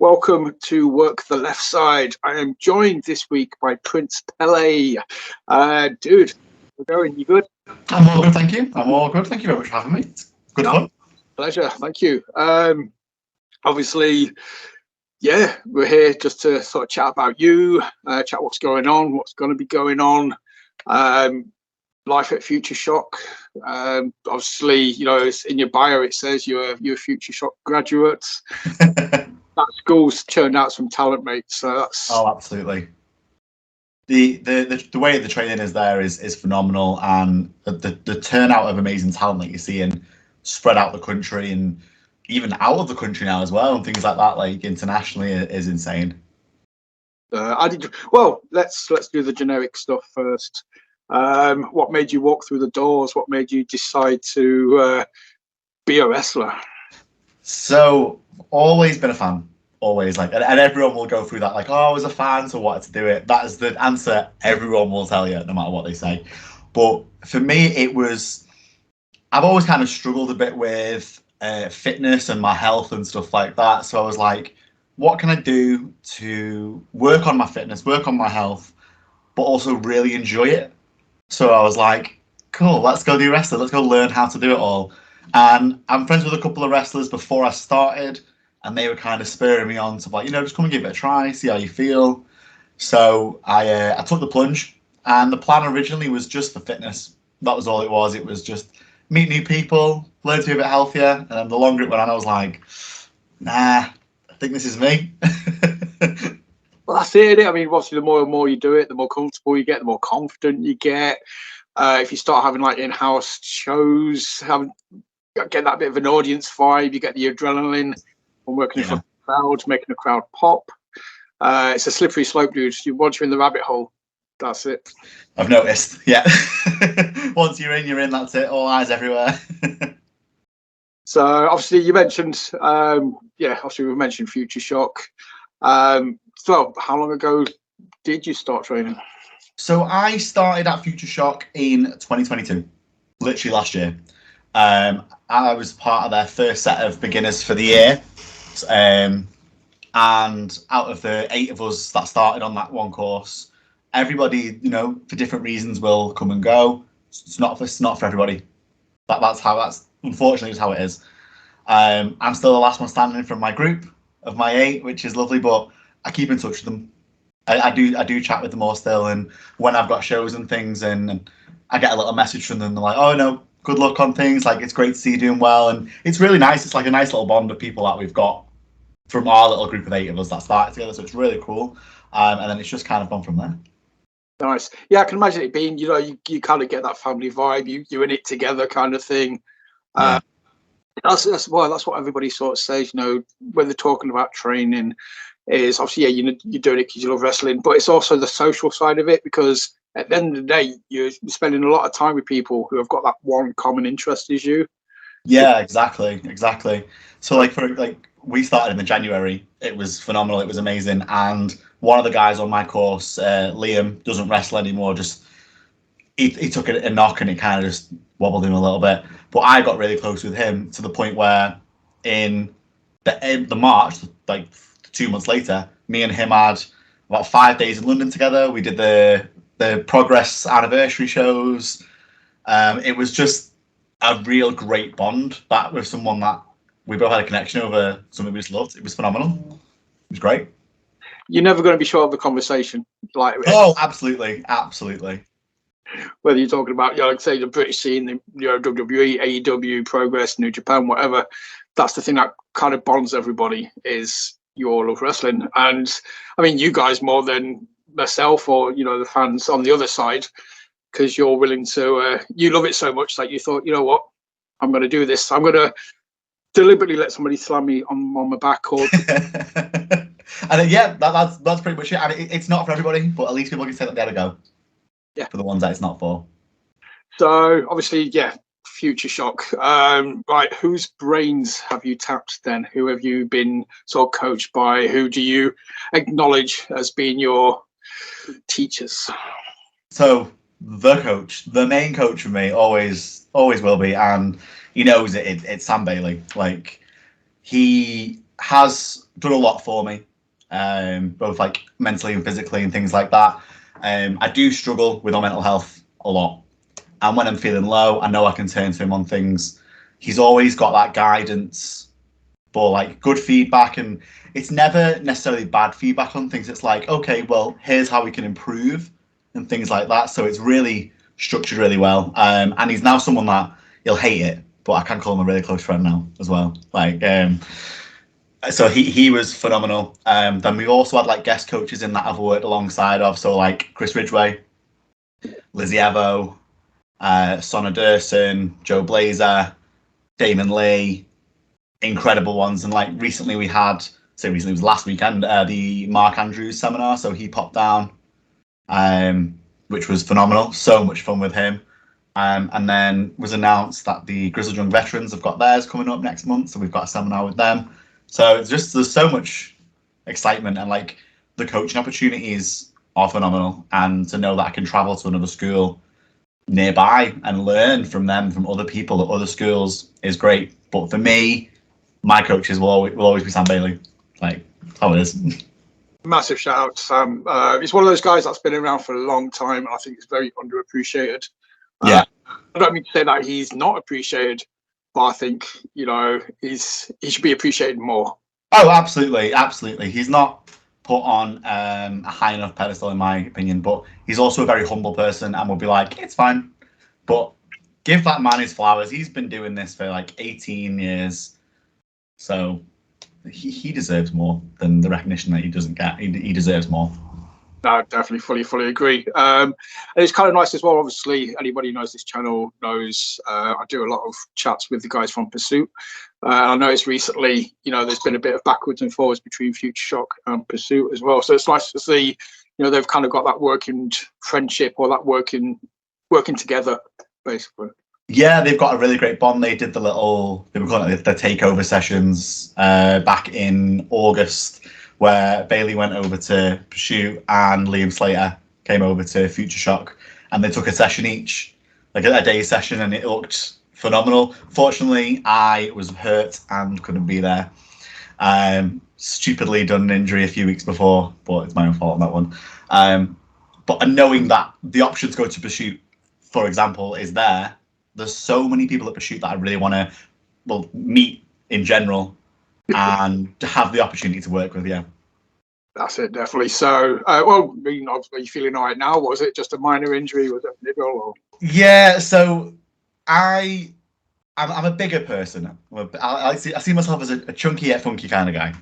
Welcome to Work the Left Side. I am joined this week by Prince Pele. Dude, we're going. You good? I'm all good, thank you. I'm all good. Thank you very much for having me. It's good fun. Pleasure. Thank you. Obviously, yeah, we're here just to sort of chat about you, chat what's going on, what's going to be going on, life at FutureShock. Obviously, you know, it's in your bio, it says you're a FutureShock graduate. That school's churned out some talent, mate. So that's absolutely. The way the training is there is phenomenal, and the turnout of amazing talent that you're seeing spread out the country and even out of the country now as well, and things like that, like internationally, is insane. Well, let's do the generic stuff first. What made you walk through the doors? What made you decide to be a wrestler? So, always been a fan. Always, like, and everyone will go through that, like, oh, I was a fan, so wanted to do it. That is the answer everyone will tell you, no matter what they say. But for me, it was, I've always kind of struggled a bit with fitness and my health and stuff like that. So I was like, what can I do to work on my fitness, work on my health, but also really enjoy it? So I was like, cool, let's go do wrestling. Let's go learn how to do it all. And I'm friends with a couple of wrestlers before I started, and they were kind of spurring me on to, like, you know, just come and give it a try, see how you feel. So I took the plunge, and the plan originally was just for fitness. That was all it was. It was just meet new people, learn to be a bit healthier. And then the longer it went on, I was like, nah, I think this is me. Well, that's it, isn't it? I mean, obviously, the more and more you do it, the more comfortable you get, the more confident you get. If you start having like in-house shows, get that bit of an audience vibe, you get the adrenaline from working in front of the crowd, making the crowd pop. It's a slippery slope, dude. Once you're in the rabbit hole, that's it. I've noticed, yeah. Once you're in, that's it. All eyes everywhere. So obviously you mentioned, obviously we mentioned FutureShock. So how long ago did you start training? So I started at FutureShock in 2022, literally last year. I was part of their first set of beginners for the year. And out of the 8 of us that started on that one course, everybody, you know, for different reasons will come and go. It's not for everybody. That's unfortunately is how it is. I'm still the last one standing from my group of my 8, which is lovely, but I keep in touch with them. I do chat with them all still, and when I've got shows and things, and I get a little message from them, they're like, oh no, good luck on things, like, it's great to see you doing well. And it's really nice. It's like a nice little bond of people that we've got from our little group of 8 of us that started together, so it's really cool. And then it's just kind of gone from there. Nice. Yeah, I can imagine it being, you know, you kind of get that family vibe, you're in it together kind of thing. Yeah. That's what everybody sort of says, you know, when they're talking about training, is obviously, yeah, you're doing it because you love wrestling, but it's also the social side of it, because at the end of the day, you're spending a lot of time with people who have got that one common interest as you. Yeah, exactly. So we started in the January. It was phenomenal. It was amazing. And one of the guys on my course, Liam, doesn't wrestle anymore. Just he took a knock and it kind of just wobbled him a little bit. But I got really close with him to the point where in the March, like 2 months later, me and him had about 5 days in London together. We did the Progress anniversary shows. It was just a real great bond that with someone that we both had a connection over, something we just loved. It was phenomenal. It was great. You're never going to be short of the conversation. Like, oh, absolutely. Whether you're talking about, you know, like say the British scene, the, you know, WWE, AEW, Progress, New Japan, whatever. That's the thing that kind of bonds everybody, is you all love wrestling. And I mean, you guys more than myself or, you know, the fans on the other side, because you're willing to, you love it so much that you thought, you know what, I'm going to do this. I'm going to deliberately let somebody slam me on my back. Or and yeah, that's pretty much it. And it's not for everybody, but at least people can say that they had a go. Yeah. For the ones that it's not for. So obviously, yeah, FutureShock. Right, whose brains have you tapped then? Who have you been sort of coached by? Who do you acknowledge as being your teachers? So the main coach for me, always will be, and he knows it. It's Sam Bailey. Like, has done a lot for me, both like mentally and physically and things like that. I do struggle with my mental health a lot, and when I'm feeling low, I know I can turn to him on things. He's always got that guidance, but like good feedback, and it's never necessarily bad feedback on things. It's like, okay, well, here's how we can improve and things like that. So it's really structured really well. And he's now someone that he'll hate it, but I can call him a really close friend now as well. Like, so he was phenomenal. Then we've also had like guest coaches in that I've worked alongside of. So like Chris Ridgeway, Lizzy Evo, Sonna Durson, Joe Blazer, Damon Lee, incredible ones. And like recently we had, so recently it was last weekend, the Mark Andrews seminar. So he popped down, which was phenomenal. So much fun with him. And then was announced that the Grizzled Young Veterans have got theirs coming up next month. So we've got a seminar with them. So it's just, there's so much excitement, and like the coaching opportunities are phenomenal. And to know that I can travel to another school nearby and learn from them, from other people at other schools, is great. But for me, my coaches will always be Sam Bailey. Like, that's how it is. Massive shout out to Sam. He's one of those guys that's been around for a long time, and I think he's very underappreciated. Yeah. I don't mean to say that he's not appreciated, but I think, you know, he should be appreciated more. Oh, absolutely, absolutely. He's not put on a high enough pedestal, in my opinion, but he's also a very humble person, and will be like, it's fine. But give that man his flowers. He's been doing this for like 18 years. So he deserves more than the recognition that he doesn't get. He deserves more. No, definitely, fully agree. And it's kind of nice as well. Obviously, anybody who knows this channel knows I do a lot of chats with the guys from Pursuit. I noticed recently, you know, there's been a bit of backwards and forwards between FutureShock and Pursuit as well. So it's nice to see, you know, they've kind of got that working friendship, or that working together, basically. Yeah, they've got a really great bond. They did they were calling it the takeover sessions back in August, where Bailey went over to Pursuit and Liam Slater came over to FutureShock, and they took a session each, like a day session, and it looked phenomenal. Fortunately, I was hurt and couldn't be there. Stupidly done an injury a few weeks before, but it's my own fault on that one. But knowing that the option to go to Pursuit, for example, is there's so many people at Pursuit that I really want to meet in general, and to have the opportunity to work with. Yeah, that's it, definitely. So, well, I mean, are you feeling all right now? Was it just a minor injury? Was it a niggle? Or? Yeah, so I'm a bigger person. I see myself as a chunky yet funky kind of guy.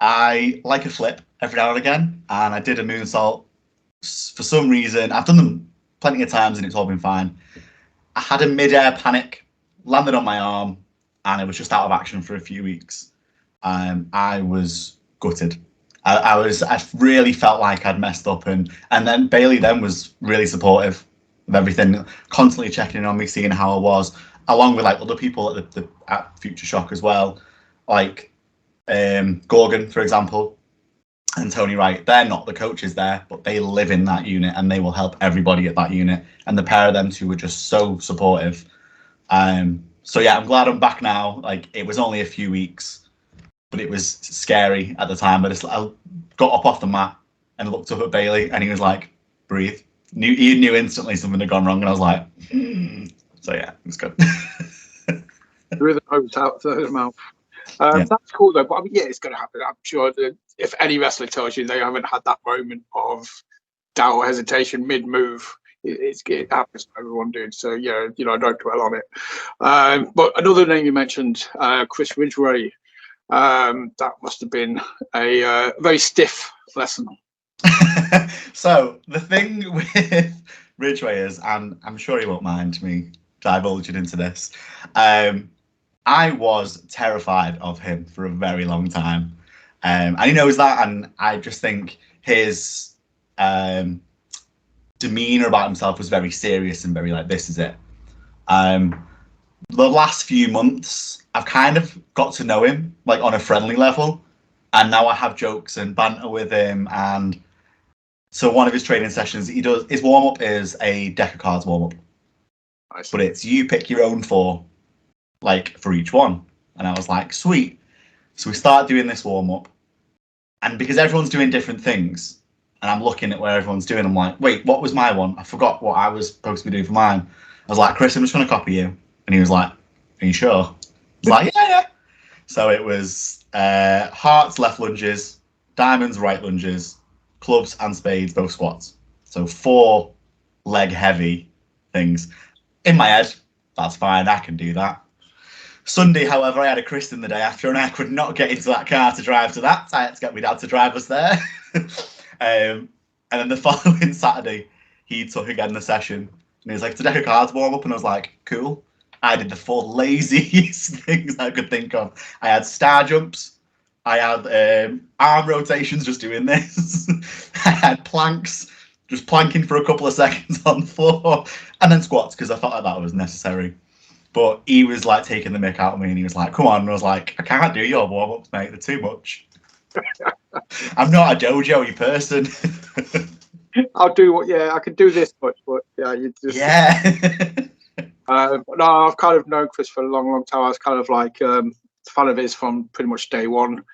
I like a flip every now and again, and I did a moonsault for some reason. I've done them plenty of times, and it's all been fine. I had a mid-air panic, landed on my arm, and it was just out of action for a few weeks. I was gutted. I really felt like I'd messed up, and then Bailey then was really supportive of everything, constantly checking in on me, seeing how I was, along with like other people at FutureShock as well, like Gorgon, for example, and Tony Wright. They're not the coaches there, but they live in that unit, and they will help everybody at that unit. And the pair of them two were just so supportive. So yeah, I'm glad I'm back now. Like, it was only a few weeks, but it was scary at the time. I got up off the mat and looked up at Bailey, and he was like, breathe. He knew instantly something had gone wrong, and I was like, So yeah, it was good. Through the nose, out through the mouth. Yeah. That's cool though. But I mean, yeah, it's going to happen. I'm sure that if any wrestler tells you they haven't had that moment of doubt or hesitation mid-move, it happens to everyone, dude. So yeah, you know, don't dwell on it. But another name you mentioned, Chris Ridgeway. That must have been a very stiff lesson. So the thing with Ridgeway is, and I'm sure he won't mind me divulging into this, I was terrified of him for a very long time, and he knows that. And I just think his demeanor about himself was very serious and very like, this is it. The last few months, I've kind of got to know him like on a friendly level, and now I have jokes and banter with him. And so one of his training sessions, his warm up is a deck of cards warm up, but it's you pick your own four, like for each one. And I was like, sweet. So we start doing this warm-up. And because everyone's doing different things, and I'm looking at where everyone's doing, I'm like, wait, what was my one? I forgot what I was supposed to be doing for mine. I was like, Chris, I'm just going to copy you. And he was like, are you sure? I was like, yeah. So it was hearts, left lunges, diamonds, right lunges, clubs and spades, both squats. So 4 leg heavy things. In my head, that's fine, I can do that. Sunday, however, I had a christening the day after, and I could not get into that car to drive to that. So I had to get my dad to drive us there. And then the following Saturday, he took again the session, and he was like, "Today a cards warm up," and I was like, "Cool." I did the 4 laziest things I could think of. I had star jumps, I had arm rotations, just doing this. I had planks, just planking for a couple of seconds on the floor, and then squats because I felt like that was necessary. But he was like taking the mick out of me, and he was like, "Come on!" And I was like, "I can't do your warm ups, mate. They're too much. I'm not a dojo-y person." I'll do what. Yeah, I could do this much, but yeah, you just. Yeah. But no, I've kind of known Chris for a long, long time. I was kind of like a fan of his from pretty much day one.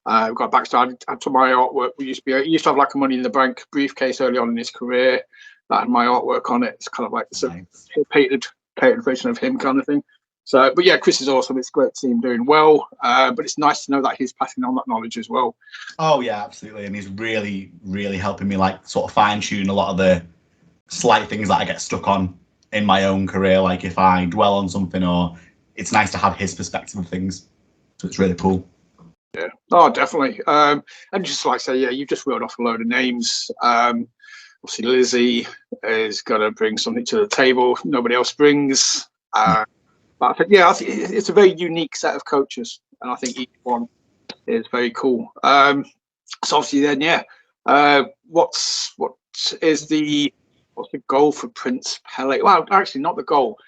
Got backstory. I took my artwork. He used to have like a Money in the Bank briefcase early on in his career that had my artwork on it. It's kind of like Nice. a painted version of him kind of thing. So, but yeah, Chris is awesome. It's great to see him doing well. But it's nice to know that he's passing on that knowledge as well. Oh yeah, absolutely. And he's really, really helping me like sort of fine tune a lot of the slight things that I get stuck on in my own career. Like if I dwell on something, or it's nice to have his perspective of things. So it's really cool. Yeah, oh, definitely. And just like I say, yeah, you've just reeled off a load of names. Obviously, Lizzy is going to bring something to the table nobody else brings. But I think, yeah, I think it's a very unique set of coaches, and I think each one is very cool. So obviously, then, yeah, what's the goal for Prince Pele? Well, actually, not the goal.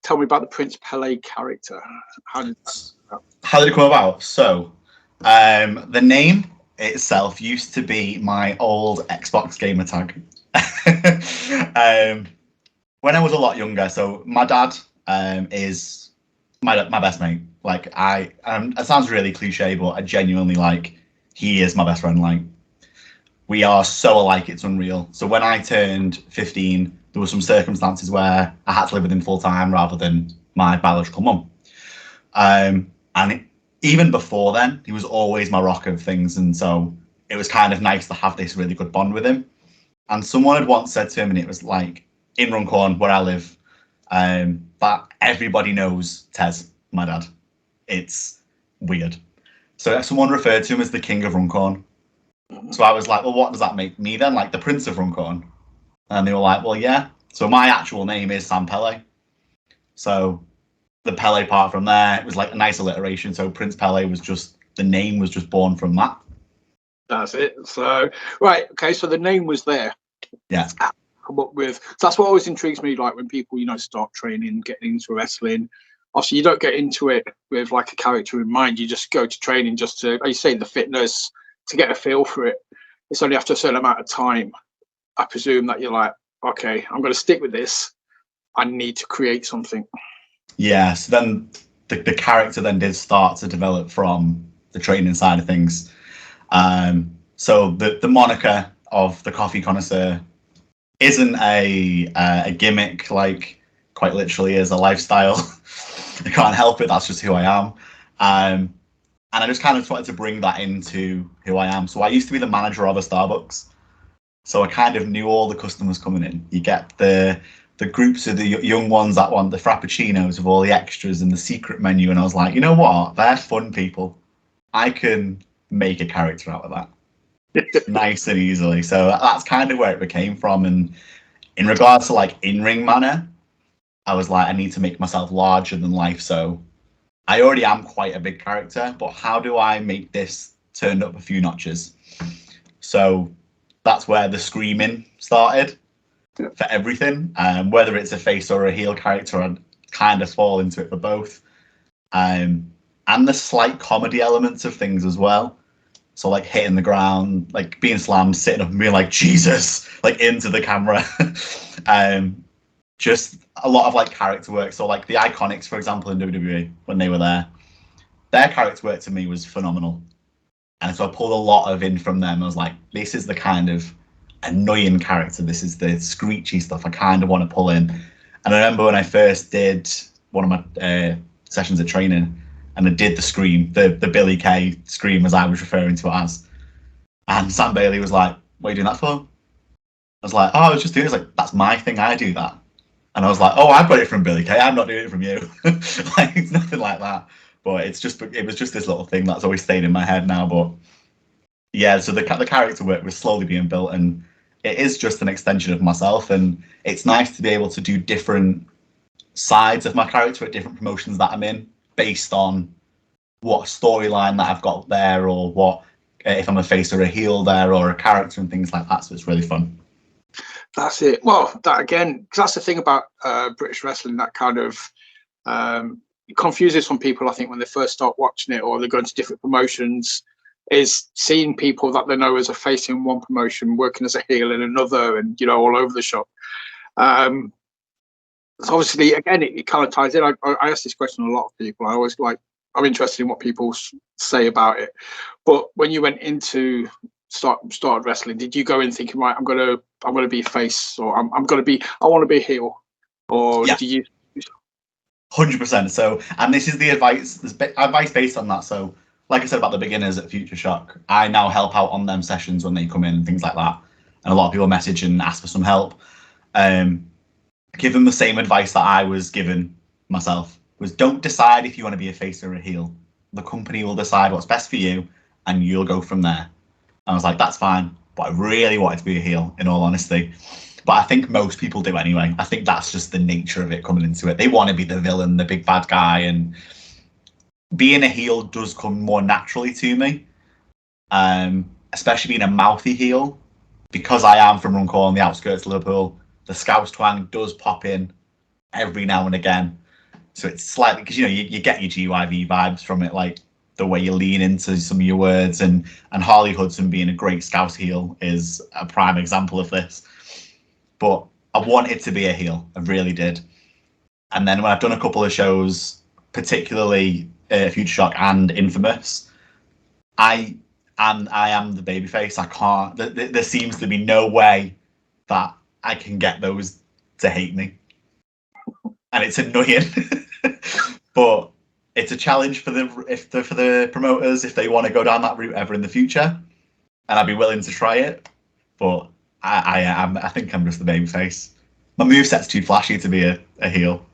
Tell me about the Prince Pele character. How did it come about? So, the name itself used to be my old Xbox gamer tag. When I was a lot younger, so my dad is my best mate. Like it sounds really cliche, but I genuinely he is my best friend. Like we are so alike, it's unreal. So when I turned 15, there were some circumstances where I had to live with him full time rather than my biological mum. Even before then, he was always my rock of things, and so it was kind of nice to have this really good bond with him. And someone had once said to him, and it was like in Runcorn, where I live, that everybody knows Tez, my dad. It's weird. So someone referred to him as the King of Runcorn. So I was like, well, what does that make me then? Like the Prince of Runcorn? And they were like, well, yeah. So my actual name is Sam Pele. So the Pele part from there, it was like a nice alliteration. So Prince Pele was just, the name was just born from that. That's it. So, right. Okay. So the name was there. Yeah. Come up with. So that's what always intrigues me. Like when people, start training, getting into wrestling. Obviously, you don't get into it with like a character in mind. You just go to training just to, like you say, the fitness, to get a feel for it. It's only after a certain amount of time, I presume, that you're like, okay, I'm going to stick with this. I need to create something. Yeah. So then the character then did start to develop from the training side of things. So the moniker of the coffee connoisseur isn't a gimmick, like quite literally is a lifestyle. I can't help it. That's just who I am. And I just kind of wanted to bring that into who I am. So I used to be the manager of a Starbucks. So I kind of knew all the customers coming in. You get the groups of the young ones that want the frappuccinos with all the extras and the secret menu. And I was like, you know what? They're fun people. I can make a character out of that. Nice and easily. So that's kind of where it became from. And in regards to like in-ring manner, I was like, I need to make myself larger than life. So I already am quite a big character, but how do I make this turned up a few notches? So that's where the screaming started for everything. Whether it's a face or a heel character, I'd kind of fall into it for both. And the slight comedy elements of things as well. So like hitting the ground, like being slammed, sitting up and being like, Jesus, like into the camera. Just a lot of like character work. So like the Iconics, for example, in WWE, when they were there, their character work to me was phenomenal. And so I pulled a lot of in from them. I was like, this is the kind of annoying character. This is the screechy stuff I kind of want to pull in. And I remember when I first did one of my sessions of training, and I did the scream, the Billy Kay scream, as I was referring to it as. And Sam Bailey was like, what are you doing that for? I was like, oh, I was just doing it. It's like, that's my thing. I do that. And I was like, oh, I've got it from Billy Kay. I'm not doing it from you. Like, it's nothing like that. But it was just this little thing that's always stayed in my head now. But yeah, so the character work was slowly being built, and it is just an extension of myself. And it's nice to be able to do different sides of my character at different promotions that I'm in, based on what storyline that I've got there, or what if I'm a face or a heel there, or a character and things like that. So it's really fun. That's it. Well, that again, because that's the thing about British wrestling, that kind of confuses some people, I think, when they first start watching it, or they go into different promotions, is seeing people that they know as a face in one promotion working as a heel in another, and all over the shop. So obviously, again, it kind of ties in. I ask this question to a lot of people. I'm interested in what people say about it. But when you went into started wrestling, did you go in thinking, right, I'm gonna be a face, or I want to be a heel, or yeah. do you? 100%. So, and this is the advice based on that. So, like I said about the beginners at FutureShock, I now help out on them sessions when they come in and things like that. And a lot of people message and ask for some help. Give them the same advice that I was given myself, was don't decide if you want to be a face or a heel. The company will decide what's best for you, and you'll go from there. And I was like, that's fine. But I really wanted to be a heel, in all honesty. But I think most people do anyway. I think that's just the nature of it coming into it. They want to be the villain, the big bad guy, and being a heel does come more naturally to me. Especially being a mouthy heel, because I am from Runcorn, on the outskirts of Liverpool. The Scouse twang does pop in every now and again. So it's slightly, because you get your GYV vibes from it, like the way you lean into some of your words, and Harley Hudson being a great Scouse heel is a prime example of this. But I wanted to be a heel, I really did. And then when I've done a couple of shows, particularly FutureShock and Infamous, I am the babyface. I can't. There seems to be no way that I can get those to hate me, and it's annoying. But it's a challenge for the promoters if they want to go down that route ever in the future, and I'd be willing to try it. But I think I'm just the babyface. My moveset's too flashy to be a heel.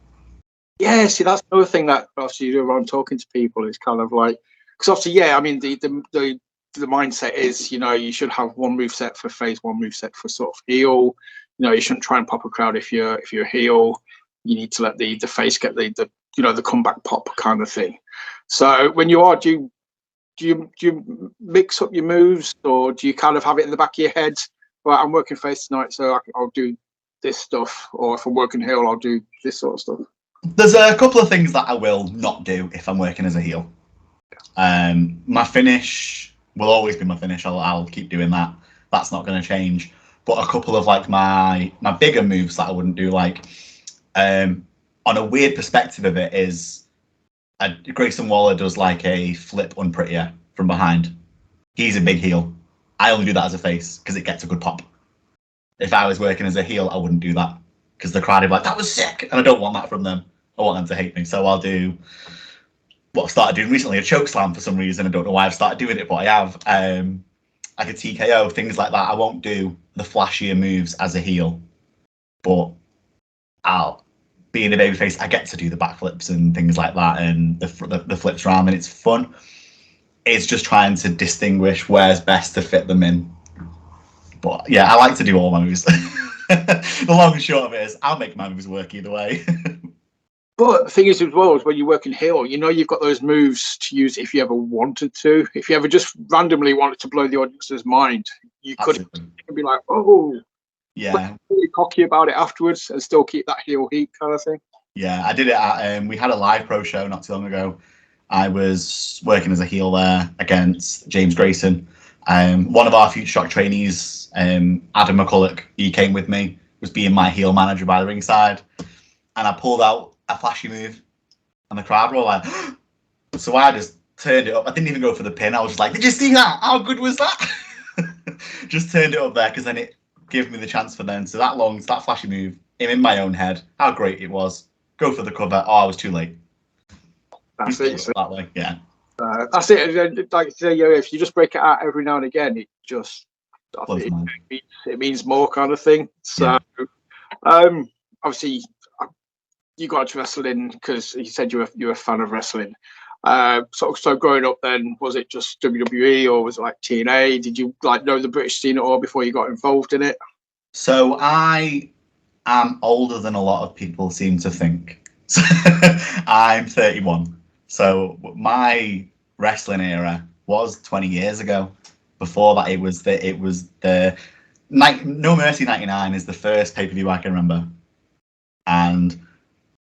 Yeah, see, that's another thing that obviously you do when I'm talking to people. It's kind of like, because obviously, yeah, I mean, the mindset is, you should have one moveset for face, one moveset for sort of heel. You shouldn't try and pop a crowd if you're a heel. You need to let the face get the comeback pop kind of thing. So when you are, do you mix up your moves, or do you kind of have it in the back of your head? Right, I'm working face tonight, so I'll do this stuff, or if I'm working heel, I'll do this sort of stuff. There's a couple of things that I will not do if I'm working as a heel. My finish will always be my finish. I'll keep doing that. That's not going to change. But a couple of like my bigger moves that I wouldn't do, like on a weird perspective of it, is Grayson Waller does like a flip unprettier from behind. He's a big heel. I only do that as a face because it gets a good pop. If I was working as a heel, I wouldn't do that because the crowd would be like, that was sick. And I don't want that from them. I want them to hate me. So I'll do what I've started doing recently, a choke slam for some reason. I don't know why I've started doing it, but I have. Like a TKO, things like that. I won't do the flashier moves as a heel. But being a babyface, I get to do the backflips and things like that, and the flips around, and it's fun. It's just trying to distinguish where's best to fit them in. But yeah, I like to do all my moves. The long and short of it is, I'll make my moves work either way. But the thing is, as well, is when you're working heel, you've got those moves to use if you ever wanted to. If you ever just randomly wanted to blow the audience's mind, you could be like, oh, yeah, really cocky about it afterwards and still keep that heel heat kind of thing. Yeah, I did it at, we had a live pro show not too long ago. I was working as a heel there against James Grayson. One of our FutureShock trainees, Adam McCulloch, he came with me, was being my heel manager by the ringside, and I pulled out a flashy move, and the crowd were all like, so I just turned it up. I didn't even go for the pin. I was just like, did you see that? How good was that? Just turned it up there because then it gave me the chance for them. So that flashy move, in my own head, how great it was. Go for the cover. Oh, I was too late. That's it. That way, yeah. That's it. Like say, if you just break it out every now and again, it just it means more kind of thing. So, obviously, you got into wrestling because you said you were a fan of wrestling. So growing up, then was it just WWE or was it like TNA? Did you like know the British scene at all before you got involved in it? So I am older than a lot of people seem to think. I'm 31. So my wrestling era was 20 years ago. Before that, it was the No Mercy 99 is the first pay-per-view I can remember. And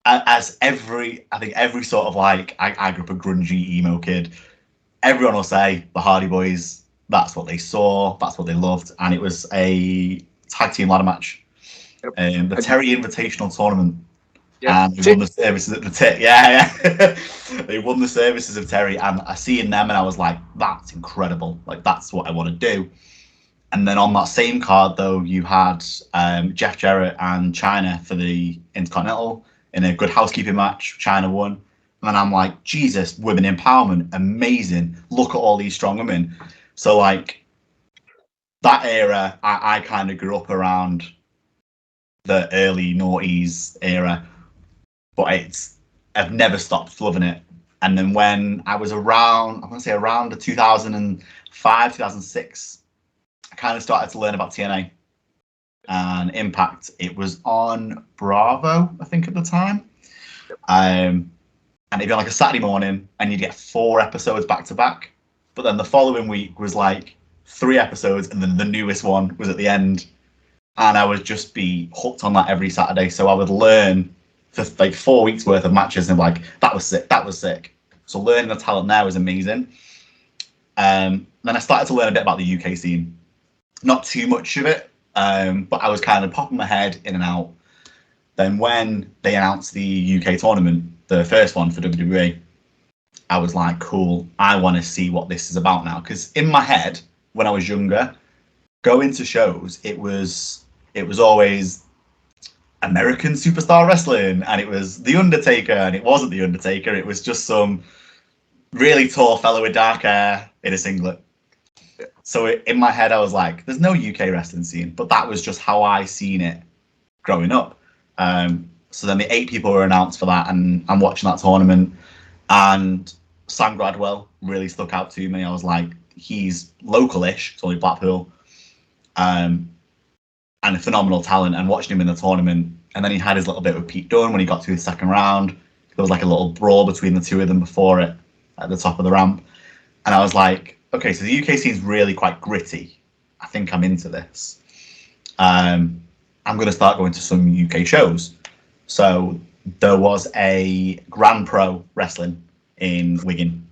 as I think every sort of like, I grew up a grungy emo kid. Everyone will say the Hardy Boys, that's what they saw, that's what they loved. And it was a tag team ladder match. The Terry Invitational Tournament. Yeah. And they won the services at the tip. Yeah. They won the services of Terry, and I seen them, and I was like, "That's incredible! Like that's what I want to do." And then on that same card, though, you had Jeff Jarrett and Chyna for the Intercontinental in a Good Housekeeping match. Chyna won, and then I'm like, "Jesus, women empowerment, amazing! Look at all these strong women." So like that era, I kind of grew up around the early noughties era. But I've never stopped loving it. And then when I was around the 2005, 2006, I kind of started to learn about TNA and Impact. It was on Bravo, I think, at the time. And it'd be on like a Saturday morning, and you'd get 4 episodes back to back. But then the following week was like 3 episodes, and then the newest one was at the end. And I would just be hooked on that every Saturday. So I would learn for like 4 weeks worth of matches, and like that was sick. So learning the talent there was amazing. Then I started to learn a bit about the UK scene. Not too much of it, but I was kind of popping my head in and out. Then when they announced the UK tournament, the first one for WWE, I was like, cool, I want to see what this is about now. Because in my head, when I was younger, going to shows, it was always American Superstar Wrestling, and it was The Undertaker, and it wasn't The Undertaker. It was just some really tall fellow with dark hair in a singlet. So in my head, I was like, there's no UK wrestling scene, but that was just how I seen it growing up. So then the 8 people were announced for that, and I'm watching that tournament, and Sam Gradwell really stuck out to me. I was like, he's local-ish, it's only Blackpool, and a phenomenal talent, and watching him in the tournament. And then he had his little bit with Pete Dunne when he got to his second round. There was like a little brawl between the two of them before it at the top of the ramp. And I was like, okay, so the UK scene's really quite gritty. I think I'm into this. I'm going to start going to some UK shows. So there was a Grand Pro Wrestling in Wigan.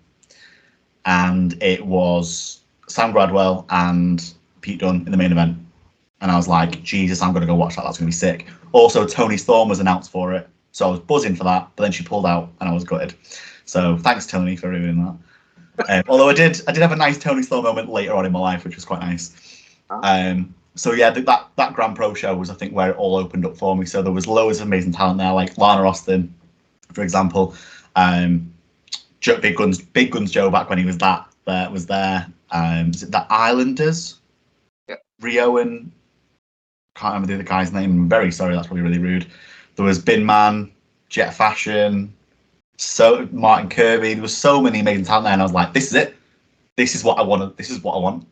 And it was Sam Gradwell and Pete Dunne in the main event. And I was like, Jesus, I'm going to go watch that. That's going to be sick. Also, Toni Storm was announced for it. So I was buzzing for that. But then she pulled out and I was gutted. So thanks, Toni, for doing that. Although I did have a nice Toni Storm moment later on in my life, which was quite nice. So yeah, that Grand Pro show was, I think, where it all opened up for me. So there was loads of amazing talent there, like Lana Austin, for example. Big Guns Joe, back when he was there. Is it the Islanders? Yeah. Rio and can't remember the other guy's name. I'm very sorry, that's probably really rude. There was Bin Man, Jet Fashion, so Martin Kirby. There was so many amazing talent there, and I was like, this is it. This is what I want. This is what I want.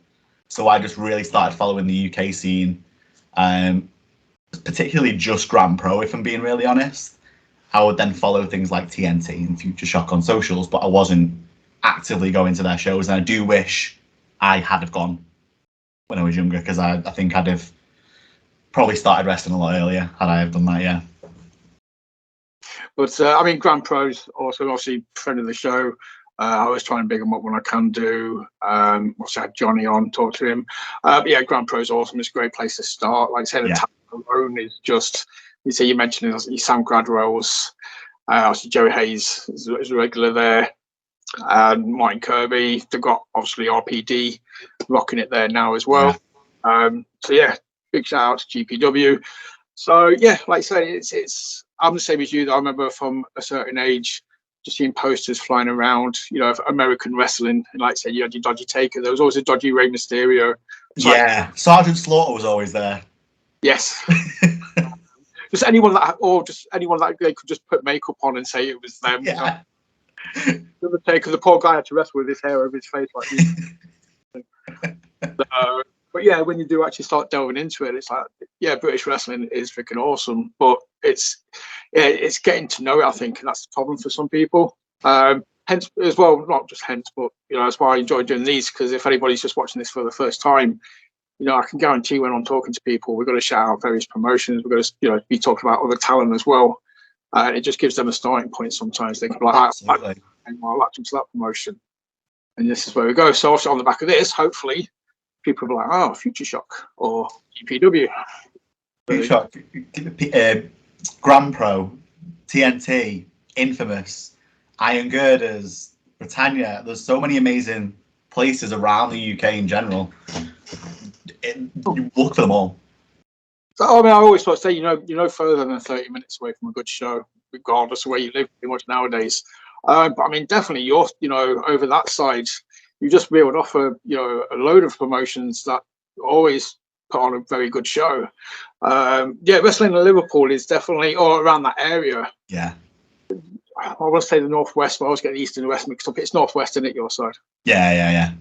So I just really started following the UK scene, particularly just Grand Pro, if I'm being really honest. I would then follow things like TNT and FutureShock on socials, but I wasn't actively going to their shows. And I do wish I had have gone when I was younger, because I think I'd have probably started wrestling a lot earlier had I have done that, yeah. But I mean, Grand Pro's also obviously friend of the show. I always try and big him up when I can do. Also had Johnny on, talk to him. Yeah, Grand Pro's awesome. It's a great place to start. Like I said, the talent alone is just. You mentioned Sam Gradwell's. Obviously Joey Hayes is a regular there. and Mike Kirby. They've got obviously RPD rocking it there now as well. So yeah, big shout out to GPW. So yeah, like I say, it's I'm the same as you. I remember from a certain age just seeing posters flying around, you know, of American wrestling. And like I said, you had your dodgy Taker. There was always a dodgy Rey Mysterio. Yeah, Sergeant Slaughter was always there. Yes. Just anyone that, or just anyone that they could just put makeup on and say it was them. Yeah. The Taker, the poor guy had to wrestle with his hair over his face like this. But yeah, when you do actually start delving into it, it's like, yeah, British wrestling is freaking awesome, but it's getting to know it, I think, and that's the problem for some people. Hence, as well, not just hence, but you know, that's why I enjoy doing these, because if anybody's just watching this for the first time, you know, I can guarantee when I'm talking to people, we're going to shout out various promotions, we're going to, you know, be talking about other talent as well. It just gives them a starting point sometimes. They can be like, I like to that promotion, and this is where we go. So also on the back of this, hopefully, people will be like, oh, FutureShock or GPW. FutureShock, Grand Pro, TNT, Infamous, Iron Girders, Britannia. There's so many amazing places around the UK in general. You look for them all. So, I mean, I always sort of say, you know, further than 30 minutes away from a good show, regardless of where you live, pretty much nowadays. But I mean, definitely, you're, you know, over that side, you just reeled off a load of promotions that always put on a very good show. Yeah, wrestling in Liverpool is definitely, or around that area. Yeah. I want to say the Northwest, but I always get the East and the West mixed up. It's Northwest, isn't it, your side? Yeah.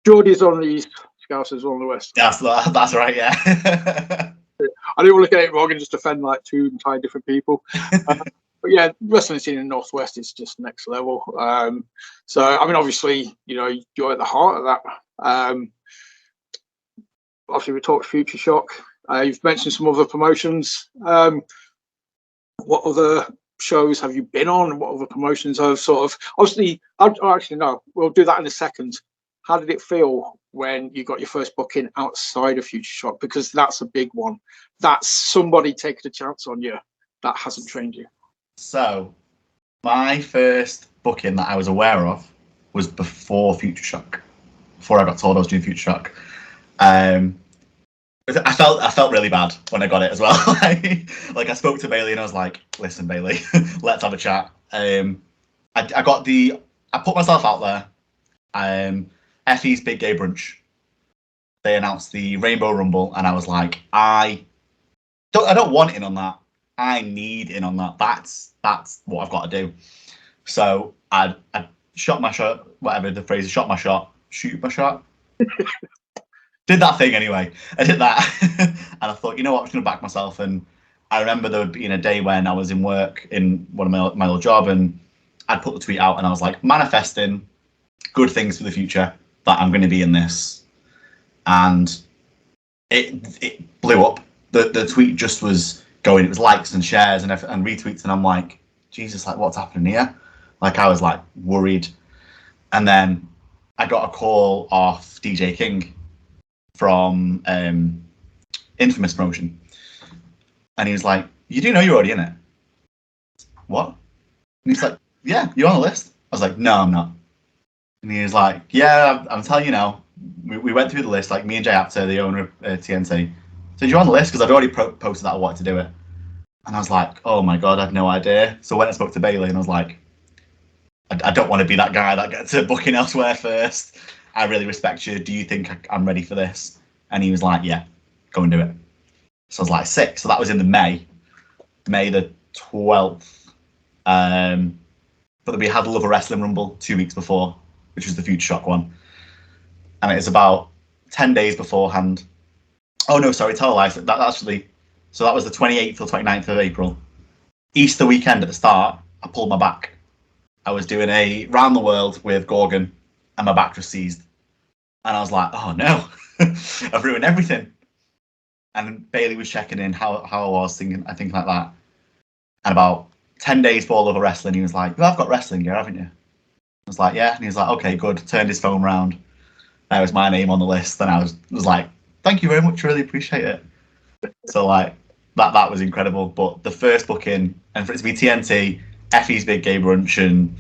Geordie's on the East, Scousers on the West. That's right, yeah. I didn't want to get it wrong and just offend like two entirely different people. But yeah, wrestling scene in the Northwest is just next level. So, I mean, obviously, you know, you're at the heart of that. Obviously, we talked FutureShock. You've mentioned some other promotions. What other shows have you been on? What other promotions have sort of, obviously, actually, no, we'll do that in a second. How did it feel when you got your first booking outside of FutureShock? Because that's a big one. That's somebody taking a chance on you that hasn't trained you. So, my first booking that I was aware of was before FutureShock. Before I got told I was doing FutureShock. I felt really bad when I got it as well. Like I spoke to Bailey and I was like, "Listen, Bailey, let's have a chat." I put myself out there. Effie's Big Gay Brunch. They announced the Rainbow Rumble, and I was like, I don't want in on that. I need in on that. That's what I've got to do. So I shot my shot, whatever the phrase is, shot my shot, shoot my shot. Did that thing anyway. I did that, and I thought, you know what, I'm just gonna back myself. And I remember there would be a day when I was in work in one of my old job, and I'd put the tweet out, and I was like, manifesting good things for the future that I'm going to be in this, and it blew up. The tweet just was going. It was likes and shares and retweets, and I'm like, Jesus, like what's happening here? Like I was like worried, and then I got a call off DJ King from Infamous Promotion, and he was like, "You do know you're already in it?" What? And he's like, "Yeah, you're on the list." I was like, "No, I'm not." And he was like, "Yeah, I'm telling you now." We went through the list, like me and Jay Apter, the owner of TNT, said, "You're on the list," because I'd already posted that I wanted to do it. And I was like, "Oh my God, I had no idea." So when I spoke to Bailey, and I was like, I don't want to be that guy that gets a booking elsewhere first. I really respect you. Do you think I'm ready for this? And he was like, "Yeah, go and do it." So I was like, sick. So that was in the May the 12th. But we had Love a Wrestling Rumble 2 weeks before, which was the FutureShock one. And it was about 10 days beforehand. Oh no, sorry, tell a lie. So that was the 28th or 29th of April. Easter weekend at the start, I pulled my back. I was doing a round the world with Gorgon, and my back just seized. And I was like, oh no, I've ruined everything. And Bailey was checking in how I was thinking like that. And about 10 days before Love a Wrestling, he was like, "Well, I've got wrestling gear, haven't you?" I was like, "Yeah." And he was like, "Okay, good." Turned his phone round. There was my name on the list. And I was like, "Thank you very much. Really appreciate it." So like that was incredible. But the first booking, and for it to be TNT, Effie's Big Gay Brunch, and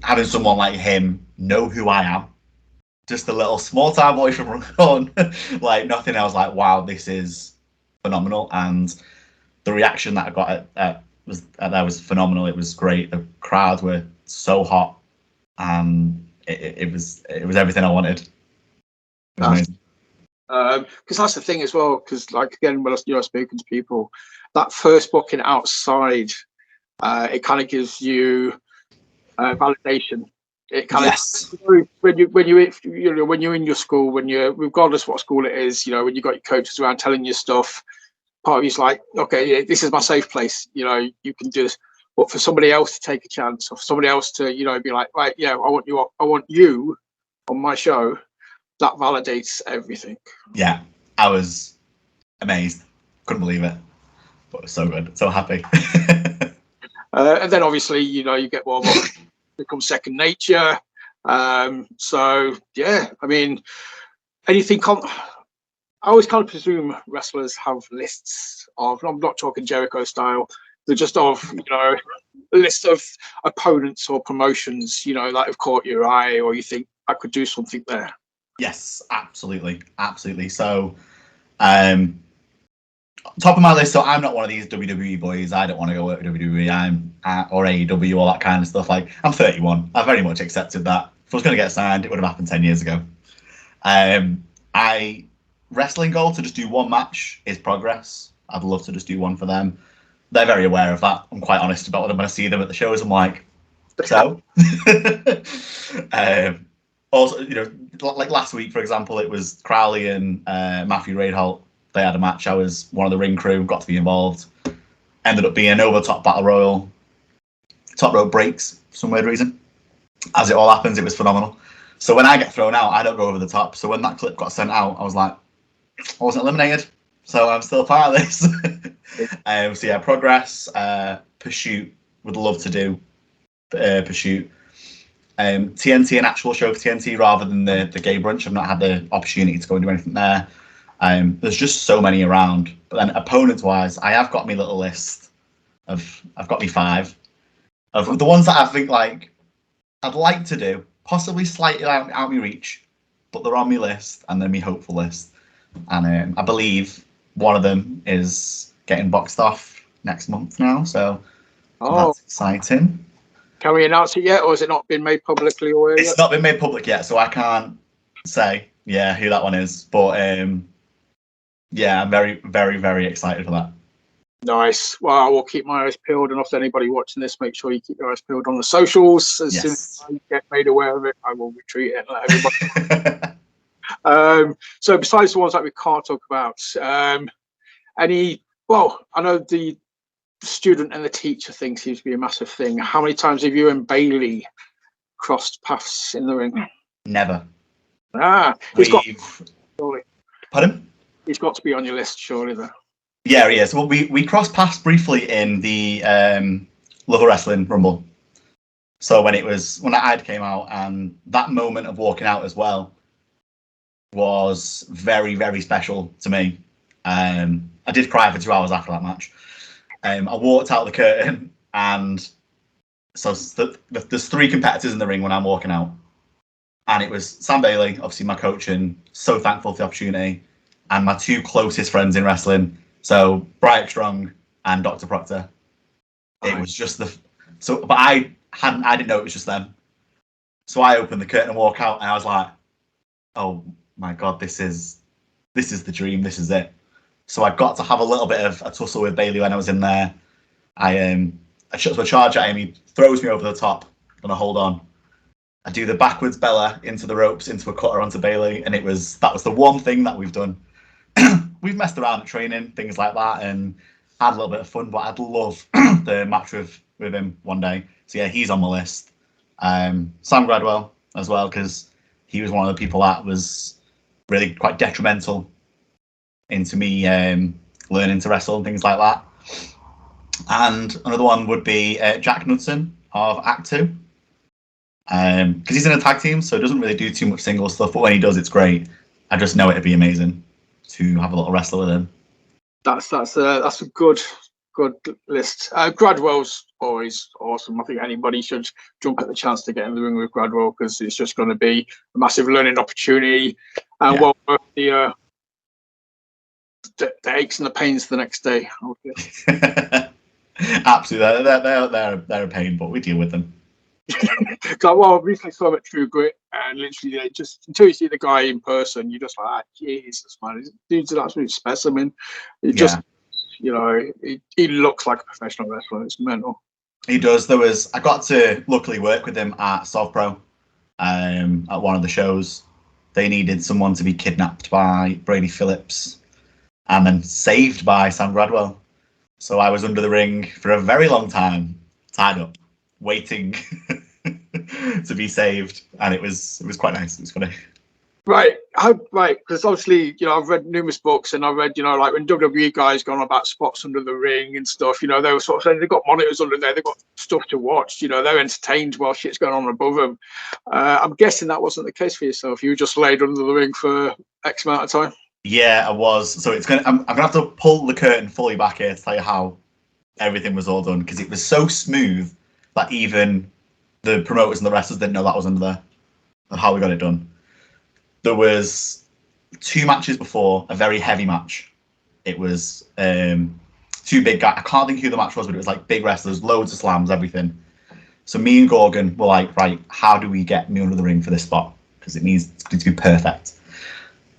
having someone like him know who I am, just a little small town boy from Runcorn, like nothing else. Like, wow, this is phenomenal, and the reaction that I got was phenomenal. It was great. The crowds were so hot, and it was everything I wanted. It was amazing. Because that's the thing as well. Because like again, when I've spoken to people, that first booking outside, it kind of gives you validation. It kind Yes. of when you're in your school, when you're regardless what school it is, when you got your coaches around telling you stuff, part of you's like, okay, yeah, this is my safe place. You can do this. But for somebody else to take a chance, or for somebody else to be like, right, yeah, I want you on my show. That validates everything. Yeah, I was amazed. Couldn't believe it. But it was so good. So happy. And then obviously, you get more become second nature. So yeah, I mean, anything. I always kind of presume wrestlers have lists of. I'm not talking Jericho style. They're just of a list of opponents or promotions that have caught your eye, or you think I could do something there. Yes, absolutely. So, top of my list. So I'm not one of these WWE boys. I don't want to go work with WWE. Or AEW, all that kind of stuff. Like, I'm 31. I very much accepted that. If I was going to get signed, it would have happened 10 years ago. Wrestling goal to just do one match is Progress. I'd love to just do one for them. They're very aware of that. I'm quite honest about when I see them at the shows. I'm like, so. Also, like last week, for example, it was Crowley and Matthew Raidholt. They had a match. I was one of the ring crew, got to be involved. Ended up being over top battle royal. Top rope breaks for some weird reason. As it all happens, it was phenomenal. So when I get thrown out, I don't go over the top. So when that clip got sent out, I was like, I wasn't eliminated. So I'm still part of this. So yeah, Progress, Pursuit, would love to do Pursuit. TNT, an actual show for TNT rather than the gay brunch. I've not had the opportunity to go and do anything there. There's just so many around. But then opponents wise, I have got my little list I've got me 5 of the ones that I think like I'd like to do, possibly slightly out my reach, but they're on my list and they're my hopeful list. And I believe one of them is getting boxed off next month now, so that's exciting. Can we announce it yet, or has it not been made publicly aware yet? It's not been made public yet, so I can't say who that one is. But yeah, I'm very, very, very excited for that. Nice. Well, I will keep my eyes peeled, and if anybody watching this, make sure you keep your eyes peeled on the socials. As soon as I get made aware of it, I will retweet it and let everybody. So besides the ones that we can't talk about, I know the student and the teacher thing seems to be a massive thing. How many times have you and Bailey crossed paths in the ring? Never. Surely. Pardon? He's got to be on your list, surely, though. Yeah, he is. Well, we crossed paths briefly in the Love Wrestling Rumble. So when the ad came out, and that moment of walking out as well was very, very special to me. I did cry for 2 hours after that match. I walked out the curtain, and so there's 3 competitors in the ring when I'm walking out. And it was Sam Bailey, obviously my coach, and so thankful for the opportunity, and my 2 closest friends in wrestling, so Bryant Strong and Dr. Proctor. It was just but I didn't know it was just them. So I opened the curtain and walk out, and I was like, oh my God, this is the dream, this is it. So I got to have a little bit of a tussle with Bailey when I was in there. I shut my charge at him, he throws me over the top, and I hold on. I do the backwards Bella into the ropes, into a cutter onto Bailey, and that was the one thing that we've done. We've messed around at training, things like that, and had a little bit of fun, but I'd love the match with him one day. So yeah, he's on my list. Sam Gradwell as well, because he was one of the people that was really quite detrimental into me learning to wrestle and things like that. And another one would be Jack Knudsen of Act 2. Because he's in a tag team, so he doesn't really do too much single stuff, but when he does, it's great. I just know it'd be amazing to have a little wrestle with him. That's a good good list. Gradwell's always awesome. I think anybody should jump at the chance to get in the ring with Gradwell, because it's just going to be a massive learning opportunity, and well worth the aches and the pains the next day. Absolutely, they're a pain, but we deal with them. I recently saw him at True Grit, and literally, just until you see the guy in person, you're just like, Jesus, man, dude's an absolute specimen. He just, he looks like a professional wrestler. It's mental. He does. I got to luckily work with him at SovPro, at one of the shows. They needed someone to be kidnapped by Brady Phillips and then saved by Sam Gradwell. So I was under the ring for a very long time, tied up, waiting to be saved, and it was quite nice. It was funny. Right, because obviously, I've read numerous books, and I've read, like when WWE guys gone about spots under the ring and stuff, they were sort of saying they've got monitors under there, they've got stuff to watch, they're entertained while shit's going on above them. I'm guessing that wasn't the case for yourself. You were just laid under the ring for X amount of time. Yeah, I was. So I'm gonna have to pull the curtain fully back here to tell you how everything was all done, because it was so smooth that even the promoters and the wrestlers didn't know that was under there, of how we got it done. There was 2 matches before, a very heavy match. It was 2 big guys. I can't think who the match was, but it was like big wrestlers, loads of slams, everything. So me and Gorgon were like, right, how do we get me under the ring for this spot? Because it needs to be perfect.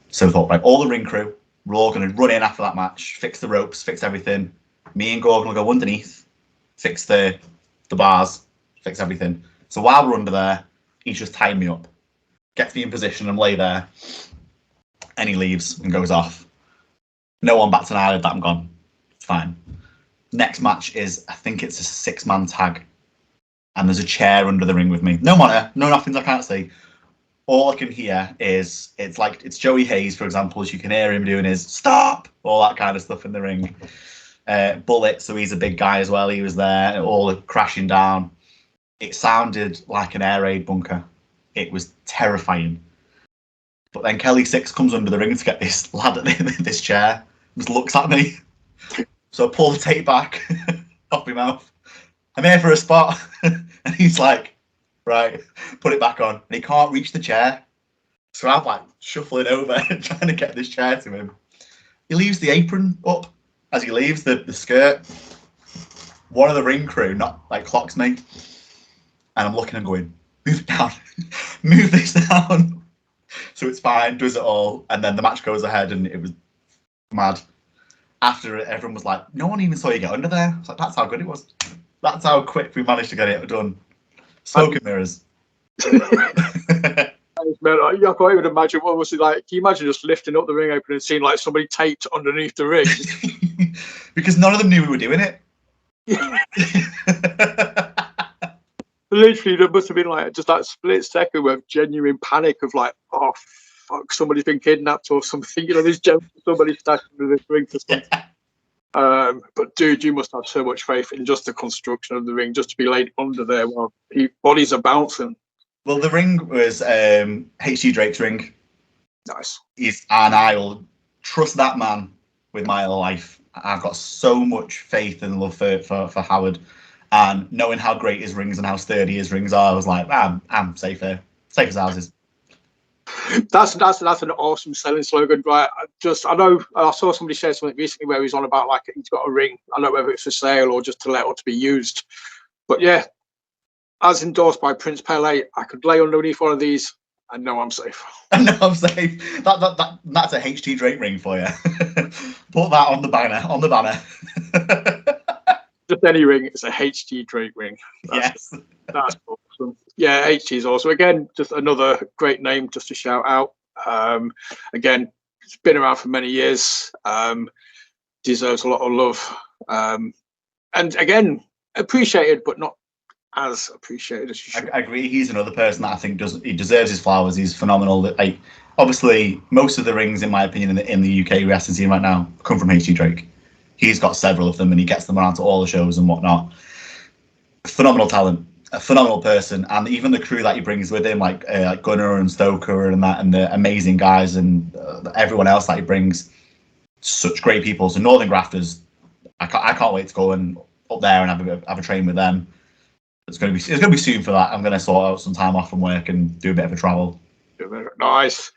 So I thought, right, all the ring crew, we're all going to run in after that match, fix the ropes, fix everything. Me and Gorgon will go underneath, fix the bars, fix everything. So while we're under there, he's just tied me up, gets me in position and lay there, and he leaves and goes off. No one bats an eyelid that I'm gone. It's fine. Next match is, I think it's a 6-man tag, and there's a chair under the ring with me. No monitor, no nothing I can't see. All I can hear is, it's Joey Hayes, for example, as you can hear him doing his stop, all that kind of stuff in the ring. Bullet, so he's a big guy as well, he was there, all crashing down. It sounded like an air raid bunker. It was terrifying. But then Kelly Six comes under the ring to get this lad at this chair, just looks at me. So I pull the tape back off my mouth. I'm here for a spot. And he's like, right, put it back on. And he can't reach the chair. So I'm like shuffling over and trying to get this chair to him. He leaves the apron up as he leaves the skirt. One of the ring crew clocks me. And I'm looking and going, move it down. Move this down. So it's fine, does it all. And then the match goes ahead and it was mad. After it, everyone was like, no one even saw you get under there. I was like, that's how good it was. That's how quick we managed to get it done. Smoke and mirrors. I can't even imagine what was it like. Can you imagine just lifting up the ring open and seeing like somebody taped underneath the ring? Because none of them knew we were doing it. Literally, there must have been like just that split second of genuine panic of like, oh fuck, somebody's been kidnapped or something. There's somebody stashed under this ring for something. Yeah. But dude, you must have so much faith in just the construction of the ring, just to be laid under there while bodies are bouncing. Well, the ring was HG Drake's ring. Nice. And I will trust that man with my life. I've got so much faith and love for Howard. And knowing how great his rings and how sturdy his rings are, I was like, I'm safe here. Safe as houses. That's an awesome selling slogan, right? I know I saw somebody say something recently where he's on about like he's got a ring. I don't know whether it's for sale or just to let or to be used. But yeah, as endorsed by Prince Pele, I could lay underneath one of these and know I'm safe. I know I'm safe. That's a HT Drake ring for you. Put that on the banner. Just any ring, it's a HT Drake ring. That's awesome. Yeah, HT is awesome. Again, just another great name just to shout out. Again, it's been around for many years. Deserves a lot of love. And again, appreciated, but not as appreciated as you should. I agree. He's another person that I think he deserves his flowers. He's phenomenal. Obviously, most of the rings, in my opinion, in the UK wrestling scene right now come from HT Drake. He's got several of them and he gets them around to all the shows and whatnot. Phenomenal talent, a phenomenal person, and even the crew that he brings with him, like Gunnar and Stoker and that, and the amazing guys and everyone else that he brings, such great people. So Northern Grafters, I can't wait to go and up there and have a train with them. It's gonna be soon for that. I'm gonna sort out some time off from work and do a bit of a travel. Nice.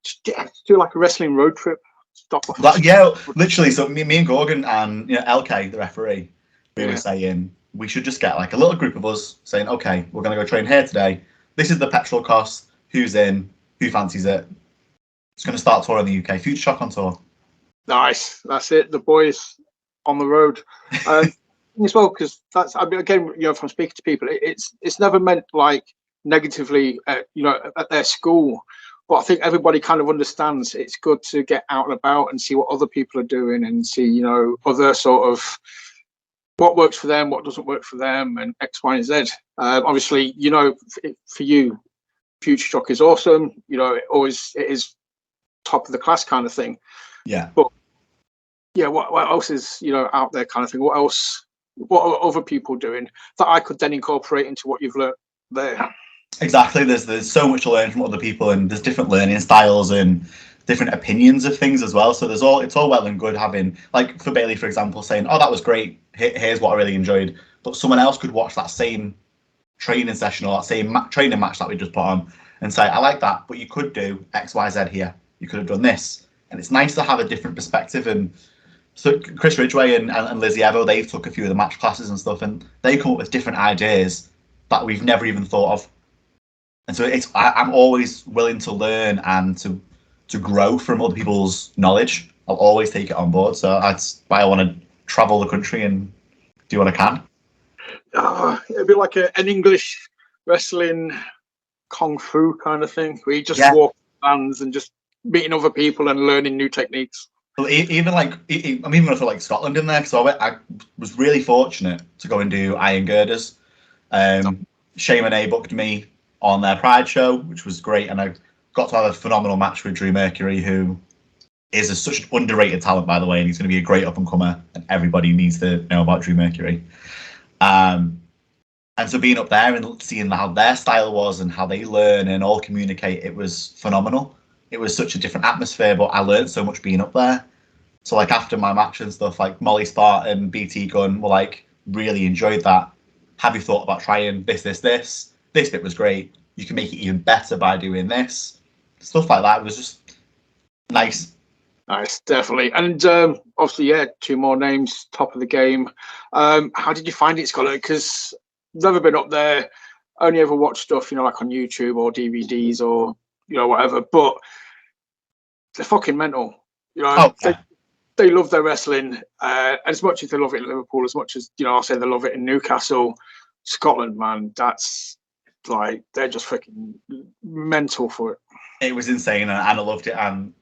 Just do like a wrestling road trip. Stop off. Yeah, literally. So me and Gorgon and LK, the referee, we were saying we should just get like a little group of us saying, okay, we're gonna go train here today. This is the petrol cost. Who's in? Who fancies it? It's gonna start touring the UK. FutureShock on tour. Nice. That's it. The boys on the road. As well, because that's, I mean, again, from speaking to people, it's never meant like negatively, at their school. But I think everybody kind of understands it's good to get out and about and see what other people are doing and see, other sort of what works for them, what doesn't work for them, and X, Y, and Z. Obviously, for you, FutureShock is awesome. It is top of the class kind of thing. Yeah. But yeah, what else is out there kind of thing? What are other people doing that I could then incorporate into what you've learned there? Exactly. There's so much to learn from other people, and there's different learning styles and different opinions of things as well. So it's all well and good having, like, for Bailey, for example, saying, "Oh, that was great. Here's what I really enjoyed," but someone else could watch that same training session or that same training match that we just put on and say, "I like that, but you could do X, Y, Z here. You could have done this." And it's nice to have a different perspective. And so Chris Ridgeway and Lizzy Evo, they've took a few of the match classes and stuff, and they come up with different ideas that we've never even thought of. And so I'm always willing to learn and to grow from other people's knowledge. I'll always take it on board. So that's why I want to travel the country and do what I can. It'd be like an English wrestling kung fu kind of thing, where you just walk bands and just meeting other people and learning new techniques. Well, even like I'm even going to throw like Scotland in there, because I was really fortunate to go and do Iron Girders. Shane and A booked me on their Pride show, which was great, and I got to have a phenomenal match with Drew Mercury, who is such an underrated talent, by the way, and he's going to be a great up and comer, and everybody needs to know about Drew Mercury. And so being up there and seeing how their style was and how they learn and all communicate, it was phenomenal. It was such a different atmosphere, but I learned so much being up there. So like after my match and stuff, like Molly Spartan, BT Gunn were like, really enjoyed that. Have you thought about trying this? This bit was great. You can make it even better by doing this. Stuff like that. It was just nice. Nice, definitely. And obviously, 2 more names, top of the game. How did you find it, Scott? Because never been up there, only ever watched stuff, like on YouTube or DVDs or, whatever. But they're fucking mental. They love their wrestling. As much as they love it in Liverpool, as much as, I'll say they love it in Newcastle, Scotland, man, that's like, they're just freaking mental for it. It was insane, and I loved it. And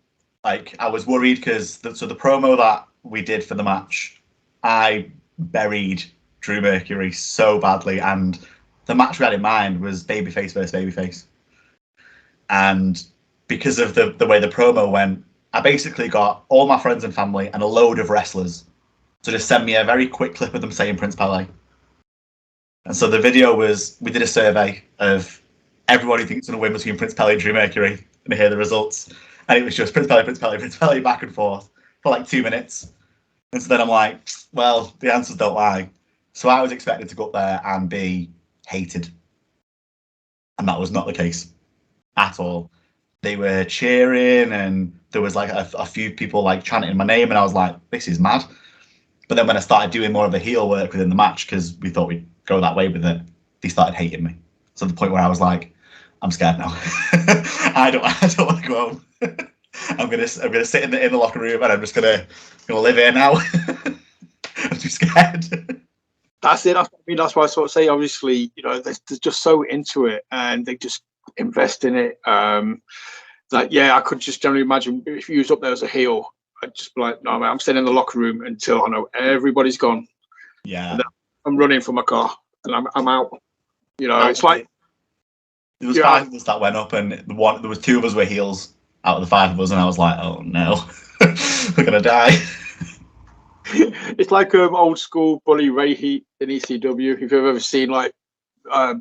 like, I was worried because the promo that we did for the match, I buried Drew Mercury so badly, and the match we had in mind was babyface versus babyface. And because of the way the promo went, I basically got all my friends and family and a load of wrestlers to just send me a very quick clip of them saying Prince Pele. And so the video was, we did a survey of everyone who thinks it's going to win between Prince Pele and Drew Mercury, and hear the results. And it was just Prince Pele, Prince Pele, Prince Pele, back and forth for like 2 minutes. And so then I'm like, well, the answers don't lie. So I was expected to go up there and be hated. And that was not the case at all. They were cheering, and there was like a few people like chanting my name, and I was like, this is mad. But then when I started doing more of the heel work within the match, because we thought we'd go that way with it, they started hating me. So the point where I was like, I'm scared now. I don't want to go home. I'm gonna sit in the locker room, and I'm just gonna live here now. I'm too scared. That's it. That's why I sort of say, obviously, they're just so into it, and they just invest in it. I could just generally imagine if you was up there as a heel, I'd just be like, no, man, I'm staying in the locker room until I know everybody's gone. Yeah. And then I'm running for my car, and I'm out. It's like there was 5 of us that went up, and there was 2 of us were heels out of the 5 of us, and I was like, oh no, we're gonna die. It's like old school Bully Ray heat in ECW. If you've ever seen like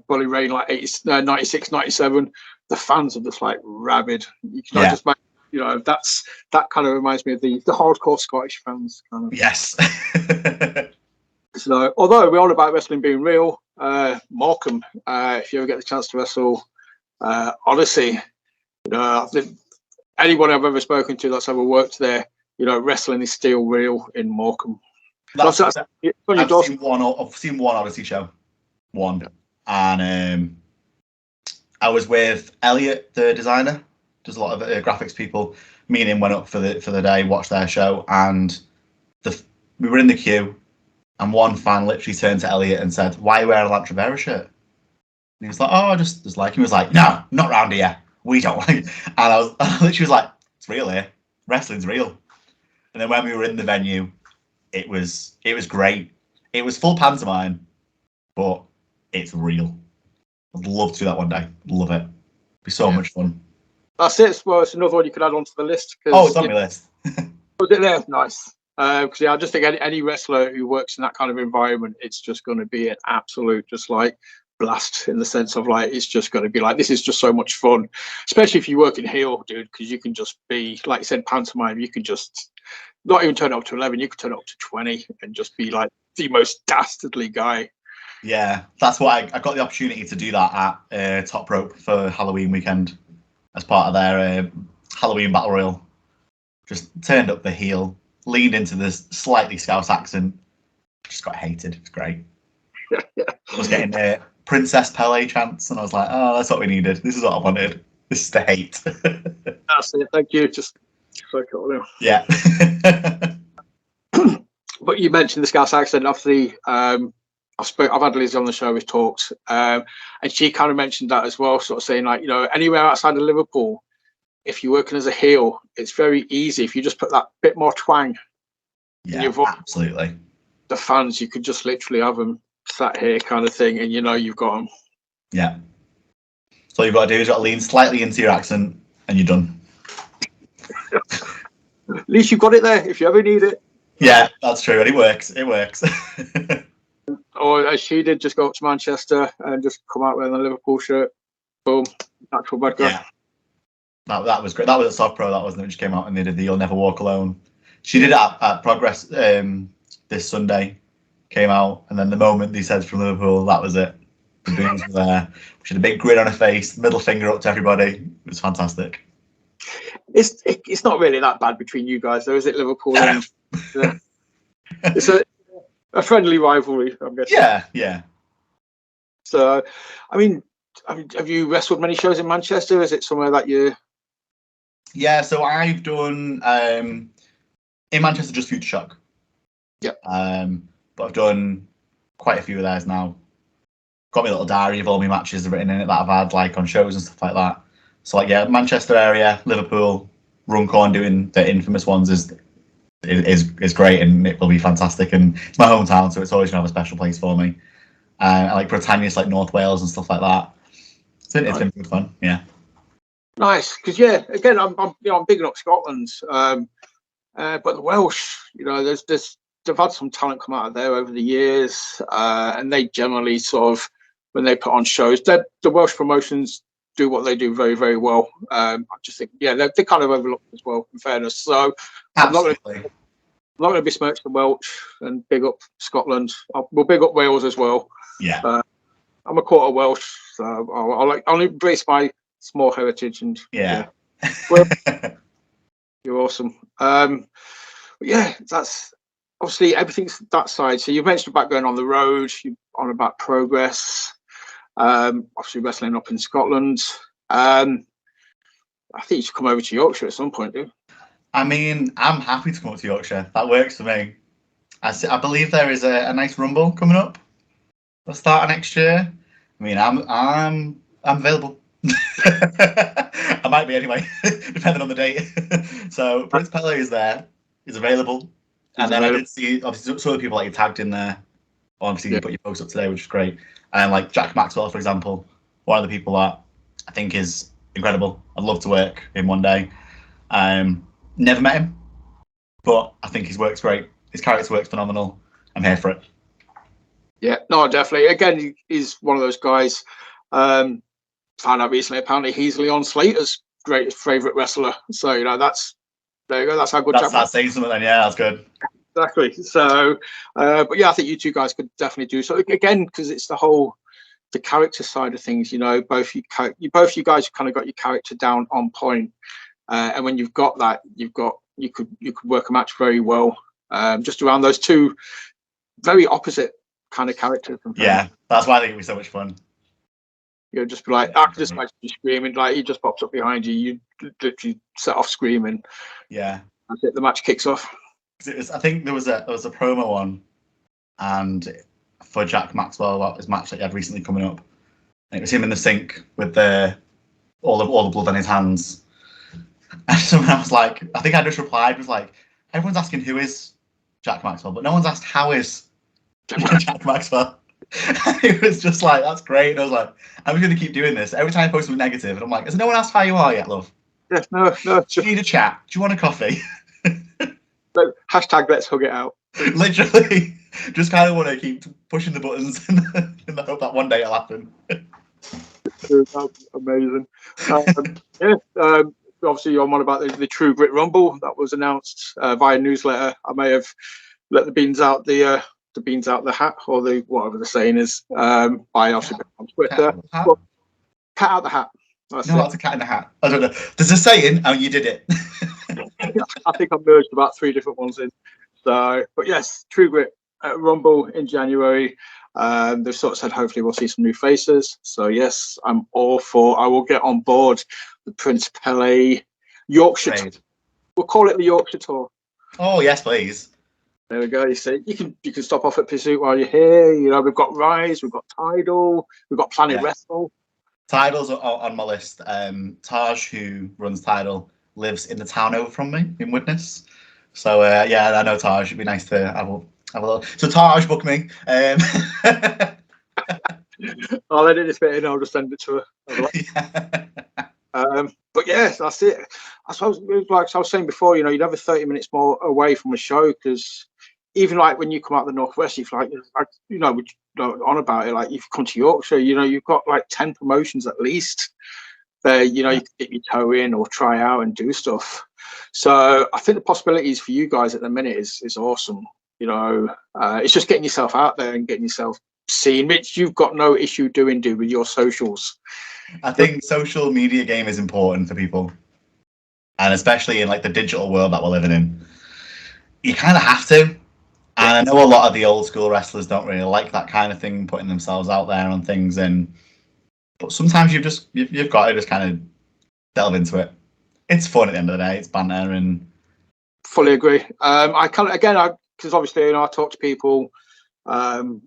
Bully Ray in like 96, 97, the fans are just like rabid. You can just that kind of reminds me of the hardcore Scottish fans kind of. Yes. So, although we're on about wrestling being real, Morecambe, if you ever get the chance to wrestle, honestly, I think anyone I've ever spoken to that's ever worked there, wrestling is still real in Morecambe. I've seen one Odyssey show, and I was with Elliot, the designer, does a lot of graphics people. Me and him went up for the day, watched their show, and we were in the queue, and one fan literally turned to Elliot and said, "Why are you wearing a Lantrevera shirt?" And he was like, "Oh, just like." He was like, "No, not round here. We don't like." And I literally was like, "It's real here. Wrestling's real." And then when we were in the venue, it was great. It was full pantomime, but it's real. I'd love to do that one day. Love it. It'd be so much fun. That's it. Well, it's another one you could add onto the list. Oh, it's on my list. Was it there? Nice. Because I just think any wrestler who works in that kind of environment, it's just going to be an absolute just like blast in the sense of like it's just going to be like this is just so much fun, especially if you work in heel, dude. Because you can just be like you said, pantomime. You can just not even turn it up to 11. You could turn it up to 20 and just be like the most dastardly guy. Yeah, that's what I got the opportunity to do that at Top Rope for Halloween weekend as part of their Halloween Battle Royal. Just turned up the heel, leaned into this slightly Scouse accent, just got hated. It's great. I was getting Princess Pele chants, and I was like, "Oh, that's what we needed. This is what I wanted. This is the hate." That's it. Thank you. Just so cool. Yeah. But you mentioned the Scouse accent. Obviously, I've had Liz on the show. We've talked, and she kind of mentioned that as well. Sort of saying like, anywhere outside of Liverpool, if you're working as a heel, it's very easy if you just put that bit more twang. Yeah, absolutely. The fans, you could just literally have them sat here, kind of thing, and you've got them. Yeah. So all you've got to do is lean slightly into your accent, and you're done. At least you've got it there if you ever need it. Yeah, that's true, and it works. It works. Or as she did, just go up to Manchester and just come out wearing a Liverpool shirt. Boom, natural bad guy. Yeah, that was great. That was at Soft Pro. That wasn't it? When she came out and they did the "You'll Never Walk Alone." She did it at Progress this Sunday. Came out, and then the moment they said from Liverpool, that was it. The booms were there. She had a big grin on her face, middle finger up to everybody. It was fantastic. It's not really that bad between you guys, though, is it? Liverpool and it's a friendly rivalry, I'm guessing. Yeah. So, I mean, have you wrestled many shows in Manchester? Is it somewhere that you? Yeah, so I've done in Manchester just FutureShock. Yeah. But I've done quite a few of theirs now. Got my little diary of all my matches written in it that I've had like on shows and stuff like that. So like Manchester area, Liverpool, Runcorn doing the infamous ones is great, and it will be fantastic. And it's my hometown, so it's always gonna have a special place for me. I like Britannia's like North Wales and stuff like that. So it's been good fun. Yeah. Nice, because again, I'm bigging up Scotland, but the Welsh, they've had some talent come out of there over the years, and they generally sort of when they put on shows, the Welsh promotions do what they do very, very well. I just think, they're kind of overlooked as well, in fairness. So absolutely. I'm not going to besmirch the Welsh and big up Scotland. We'll big up Wales as well. Yeah. I'm a quarter Welsh, so I'll embrace my small heritage and Well, you're awesome. That's obviously everything's that side. So you mentioned about going on the road. You're on about progress. Obviously wrestling up in Scotland. I think you should come over to Yorkshire at some point, dude. I mean, I'm happy to come up to Yorkshire. That works for me. I believe there is a nice rumble coming up at the start of next year. I mean, I'm available. I might be anyway, depending on the date. So Prince Pele is there. He's available. And then I did see obviously some other people like you tagged in there. Obviously you put your post up today, which is great. And like Jack Maxwell, for example, one of the people that I think is incredible. I'd love to work in one day. Never met him, but I think his work's great. His character work's phenomenal. I'm here for it. Yeah, no, definitely. Again, he's one of those guys. Found out recently, apparently he's Leon Slater's greatest favorite wrestler. So there you go. That's how good. That's saying something then. Yeah, that's good. Exactly. So, but yeah, I think you two guys could definitely do so again, because it's the character side of things. Both you guys kind of got your character down on point, and when you've got that, you could work a match very well, just around those two very opposite kind of characters. Yeah, that's why I think it'd be so much fun. You'll just be like, I can just imagine you screaming, like he just pops up behind you, you literally set off screaming. Yeah, that's it. The match kicks off. I think there was a promo on, and for Jack Maxwell about his match that he had recently coming up, and it was him in the sink with all the blood on his hands. And someone was like, I think I just replied, was like, everyone's asking who is Jack Maxwell, but no one's asked how is Jack Maxwell. It was just like, that's great. And I was like, I'm going to keep doing this. Every time I post something negative, and I'm like, has no one asked how you are yet, love? Yes, no. Do you need a chat? Do you want a coffee? So, hashtag let's hug it out. Literally, just kind of want to keep pushing the buttons in the hope that one day it'll happen. That's amazing. Obviously, you're on about the True Grit Rumble that was announced via newsletter. I may have let the beans out the hat, or the whatever the saying is, by obviously on Twitter. Cat out the hat. That's a cat in the hat. I don't know. There's a saying, and you did it. I think I've merged about 3 different ones in. So, but yes, True Grit Rumble in January. They've sort of said hopefully we'll see some new faces. So yes, I'm all for. I will get on board the Prince Pele Yorkshire. We'll call it the Yorkshire Tour. Oh yes, please. There we go. You see, you can stop off at Pursuit while you're here. We've got Rise, we've got Tidal, we've got Planet Wrestle. Tidal's on my list. Taj, who runs Tidal, lives in the town over from me in Widnes. So yeah, I know Taj. It'd be nice to have a little. So Taj, book me. I'll edit this bit in. I'll just send it to her. But yeah, that's it. I suppose, like I was saying before, you'd have 30 minutes more away from a show, because even like when you come out of the Northwest, you've on about it, like you've come to Yorkshire, you've got like 10 promotions at least. You can dip your toe in or try out and do stuff. So I think the possibilities for you guys at the minute is awesome. It's just getting yourself out there and getting yourself seen, which you've got no issue doing with your socials. I think social media game is important for people, and especially in like the digital world that we're living in, you kind of have to. And I know a lot of the old school wrestlers don't really like that kind of thing, putting themselves out there on things. But sometimes you've got to just kind of delve into it. It's fun at the end of the day. It's banter and. Fully agree. Because obviously, I talk to people that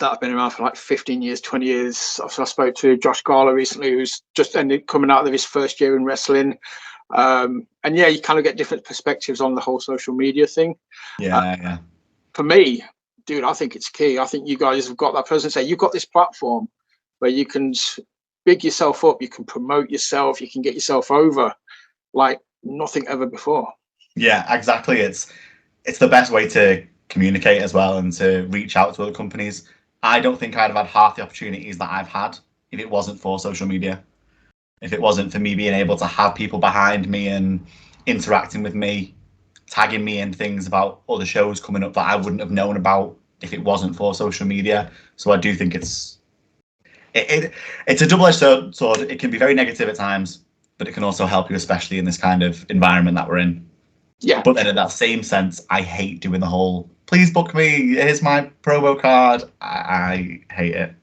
have been around for like 15 years, 20 years. So I spoke to Josh Garler recently, who's just coming out of his first year in wrestling. And yeah, you kind of get different perspectives on the whole social media thing. Yeah. For me, dude, I think it's key. I think you guys have got that presence there. You've got this platform where you can big yourself up, you can promote yourself, you can get yourself over like nothing ever before. Yeah, exactly. It's the best way to communicate as well, and to reach out to other companies. I don't think I'd have had half the opportunities that I've had if it wasn't for social media. If it wasn't for me being able to have people behind me and interacting with me, tagging me in things about other shows coming up that I wouldn't have known about if it wasn't for social media. So I do think it's a double-edged sword. It can be very negative at times, but it can also help you, especially in this kind of environment that we're in. Yeah. But then in that same sense, I hate doing the whole, please book me, here's my promo card. I hate it.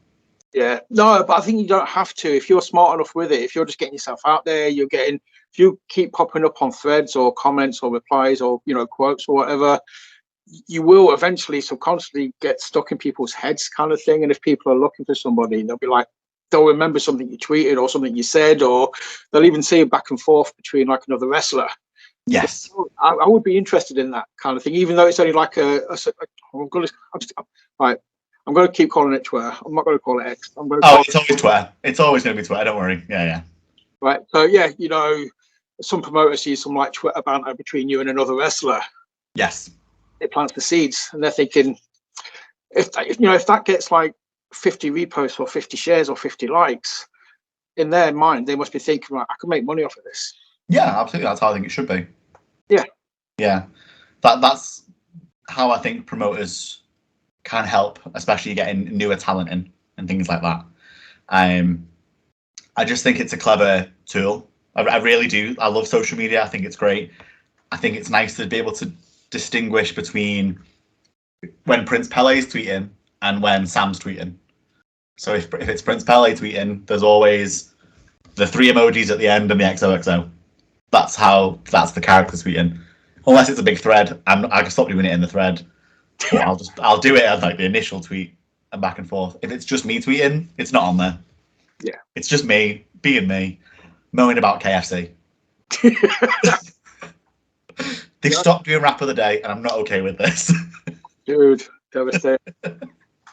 Yeah. No, but I think you don't have to. If you're smart enough with it, if you're just getting yourself out there, if you keep popping up on threads or comments or replies or, quotes or whatever, you will eventually subconsciously get stuck in people's heads kind of thing. And if people are looking for somebody, they'll remember something you tweeted or something you said, or they'll even see a back and forth between like another wrestler. Yes. So I would be interested in that kind of thing, even though it's only like I'm going to keep calling it Twitter. I'm not going to call it X. It's always Twitter. It's always going to be Twitter. Don't worry. Yeah. Right. So yeah, some promoters see some like Twitter banter between you and another wrestler. Yes. It plants the seeds, and they're thinking, if that gets like 50 reposts or 50 shares or 50 likes, in their mind, they must be thinking, right, I can make money off of this. Yeah, absolutely. That's how I think it should be. Yeah. Yeah. That's how I think promoters can help, especially getting newer talent in and things like that. I just think it's a clever tool. I really do. I love social media. I think it's great. I think it's nice to be able to distinguish between when Prince Pele is tweeting and when Sam's tweeting. So if it's Prince Pele tweeting, there's always the 3 emojis at the end and the XOXO. That's the character tweeting. Unless it's a big thread, I can stop doing it in the thread. Or I'll do it as like the initial tweet and back and forth. If it's just me tweeting, it's not on there. Yeah. It's just me being me, moaning about KFC. They stopped doing rap of the day, and I'm not okay with this. Dude, devastating.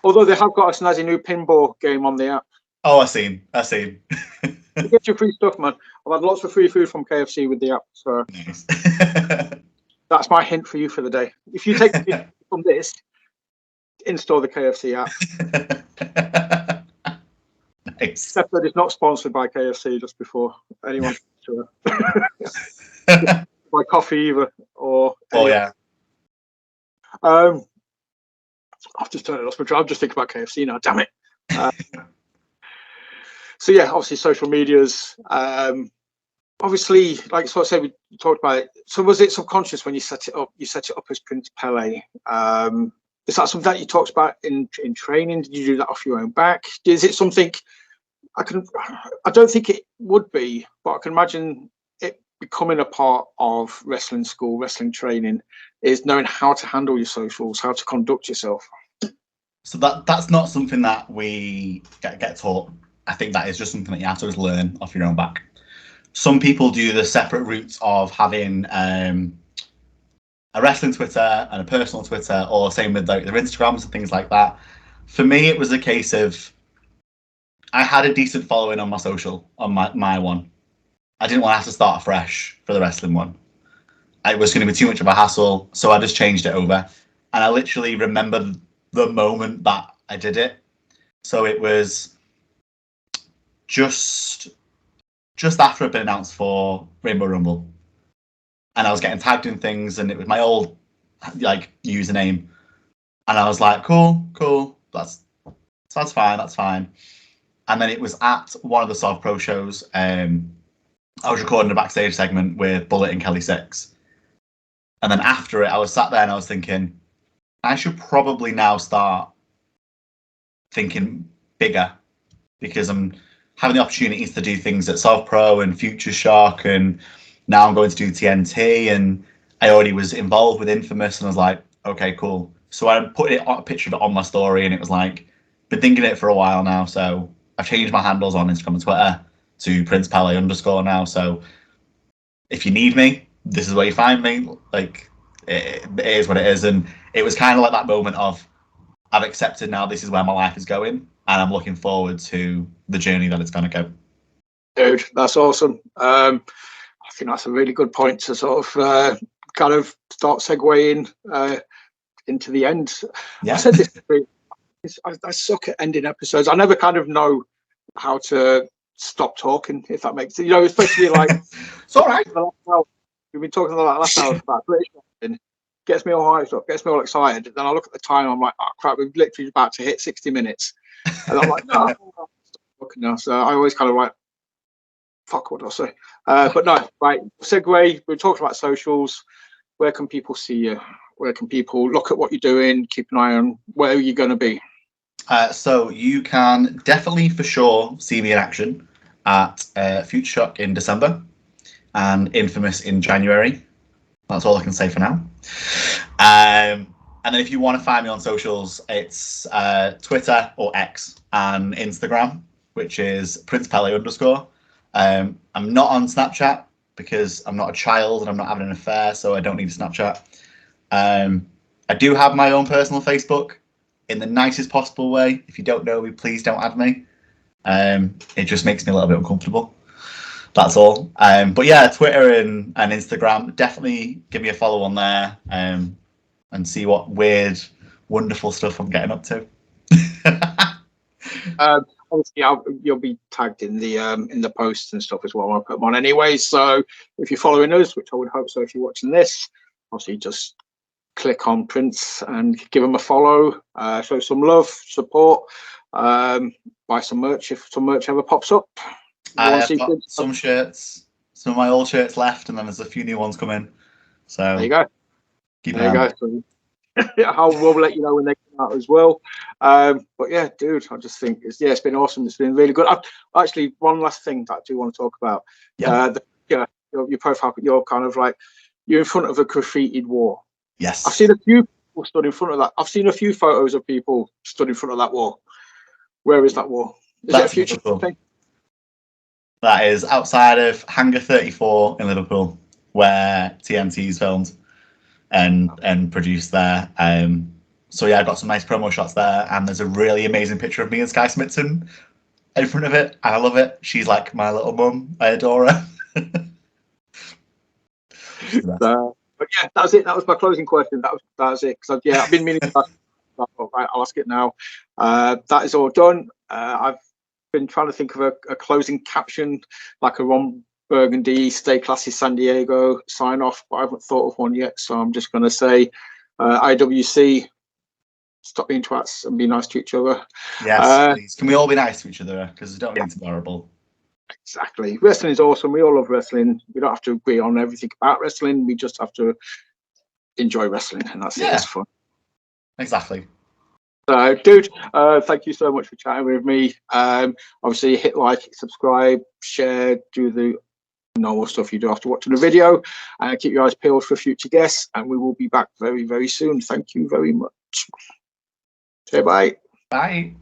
Although they have got a snazzy new pinball game on the app. Oh, I seen. You get your free stuff, man. I've had lots of free food from KFC with the app, so Nice. that's my hint for you for the day. If you take from this, install the KFC app. Nice. This episode is not sponsored by KFC, just before anyone by coffee either, or yeah. I've just turned it off. I'm just thinking about KFC now. Damn it. So yeah, obviously social medias. Obviously, like so I said, we talked about it. So was it subconscious when you set it up? You set it up as Prince Pele. Is that something that you talked about in training? Did you do that off your own back? Is it something I don't think it would be, but I can imagine it becoming a part of wrestling school, wrestling training, is knowing how to handle your socials, how to conduct yourself. So that's not something that we get taught. I think that is just something that you have to learn off your own back. Some people do the separate routes of having a wrestling Twitter and a personal Twitter, or same with like their Instagrams and things like that. For me, it was a case of I had a decent following on my social, on my one. I didn't want to have to start afresh for the wrestling one. It was going to be too much of a hassle, so I just changed it over. And I literally remember the moment that I did it. So it was just after I'd been announced for Rainbow Rumble, and I was getting tagged in things, and it was my old like username, and I was like, cool, that's fine. And then it was at one of the Soft Pro shows. I was recording a backstage segment with Bullet and Kelly Six, and then after it, I was sat there and I was thinking, I should probably now start thinking bigger, because I'm having the opportunities to do things at Soft Pro and FutureShock, and now I'm going to do TNT, and I already was involved with Infamous, and I was like, okay, cool. So I put a picture of it on my story, and it was like, been thinking it for a while now, so I've changed my handles on Instagram and Twitter to Prince Pele _ now. So if you need me, this is where you find me. Like, it is what it is. And it was kind of like that moment of, I've accepted now this is where my life is going, and I'm looking forward to the journey that it's going to go. Dude, that's awesome. I think that's a really good point to sort of kind of start segueing into the end. Yeah. I said this, I suck at ending episodes. I never kind of know how to stop talking, if that makes sense. You know, especially like it's all right. We've been talking the last hour about British wrestling. Gets me all hyped up, gets me all excited. Then I look at the time, I'm like, oh crap, we're literally about to hit 60 minutes. And I'm like, no, now. So I always kind of like, fuck, what do I say? But no, right, segue, we talked about socials. Where can people see you? Where can people look at what you're doing, keep an eye on where you're going to be? So you can definitely for sure see me in action at FutureShock in December and Infamous in January. That's all I can say for now. And then if you want to find me on socials, it's Twitter or X and Instagram, which is Prince Pele _. I'm not on Snapchat because I'm not a child and I'm not having an affair, so I don't need a Snapchat. I do have my own personal Facebook in the nicest possible way. If you don't know me, please don't add me. It just makes me a little bit uncomfortable. That's all. But yeah, Twitter and Instagram, definitely give me a follow on there and see what weird, wonderful stuff I'm getting up to. obviously you'll be tagged in the posts and stuff as well. I'll put them on anyway. So if you're following us, which I would hope so, if you're watching this, obviously just click on Prince and give him a follow. Show some love, support. Buy some merch if some merch ever pops up. I've got some shirts, some of my old shirts left, and then there's a few new ones coming. So there you go. Keep there you go. So, we'll let you know when they come out as well. But yeah, dude, I just think it's been awesome. It's been really good. Actually, one last thing that I do want to talk about. Yeah. Your profile. You're kind of like you're in front of a graffitied wall. Yes. I've seen a few people stood in front of that. I've seen a few photos of people stood in front of that wall. Where is that wall? Is it a future thing? That is outside of Hangar 34 in Liverpool, where TNT's filmed and produced there. So yeah, I got some nice promo shots there, and there's a really amazing picture of me and Sky Smithson in front of it, and I love it. She's like my little mum. I adore her. But yeah, that was it. That was my closing question. That was it. Because I've been meaning to ask. Right, I'll ask it now. That is all done. I've been trying to think of a closing caption, like a Ron Burgundy "Stay Classy San Diego" sign off, but I haven't thought of one yet. So I'm just going to say, IWC, stop being twats and be nice to each other. Yes, please. Can we all be nice to each other? Because we don't need to be horrible. Exactly. Wrestling is awesome. We all love wrestling. We don't have to agree on everything about wrestling. We just have to enjoy wrestling, and that's it. It's fun. Exactly. Dude, thank you so much for chatting with me. Obviously, hit like, subscribe, share, do the normal stuff you do after watching the video, and keep your eyes peeled for future guests. And we will be back very, very soon. Thank you very much. Say bye. Bye.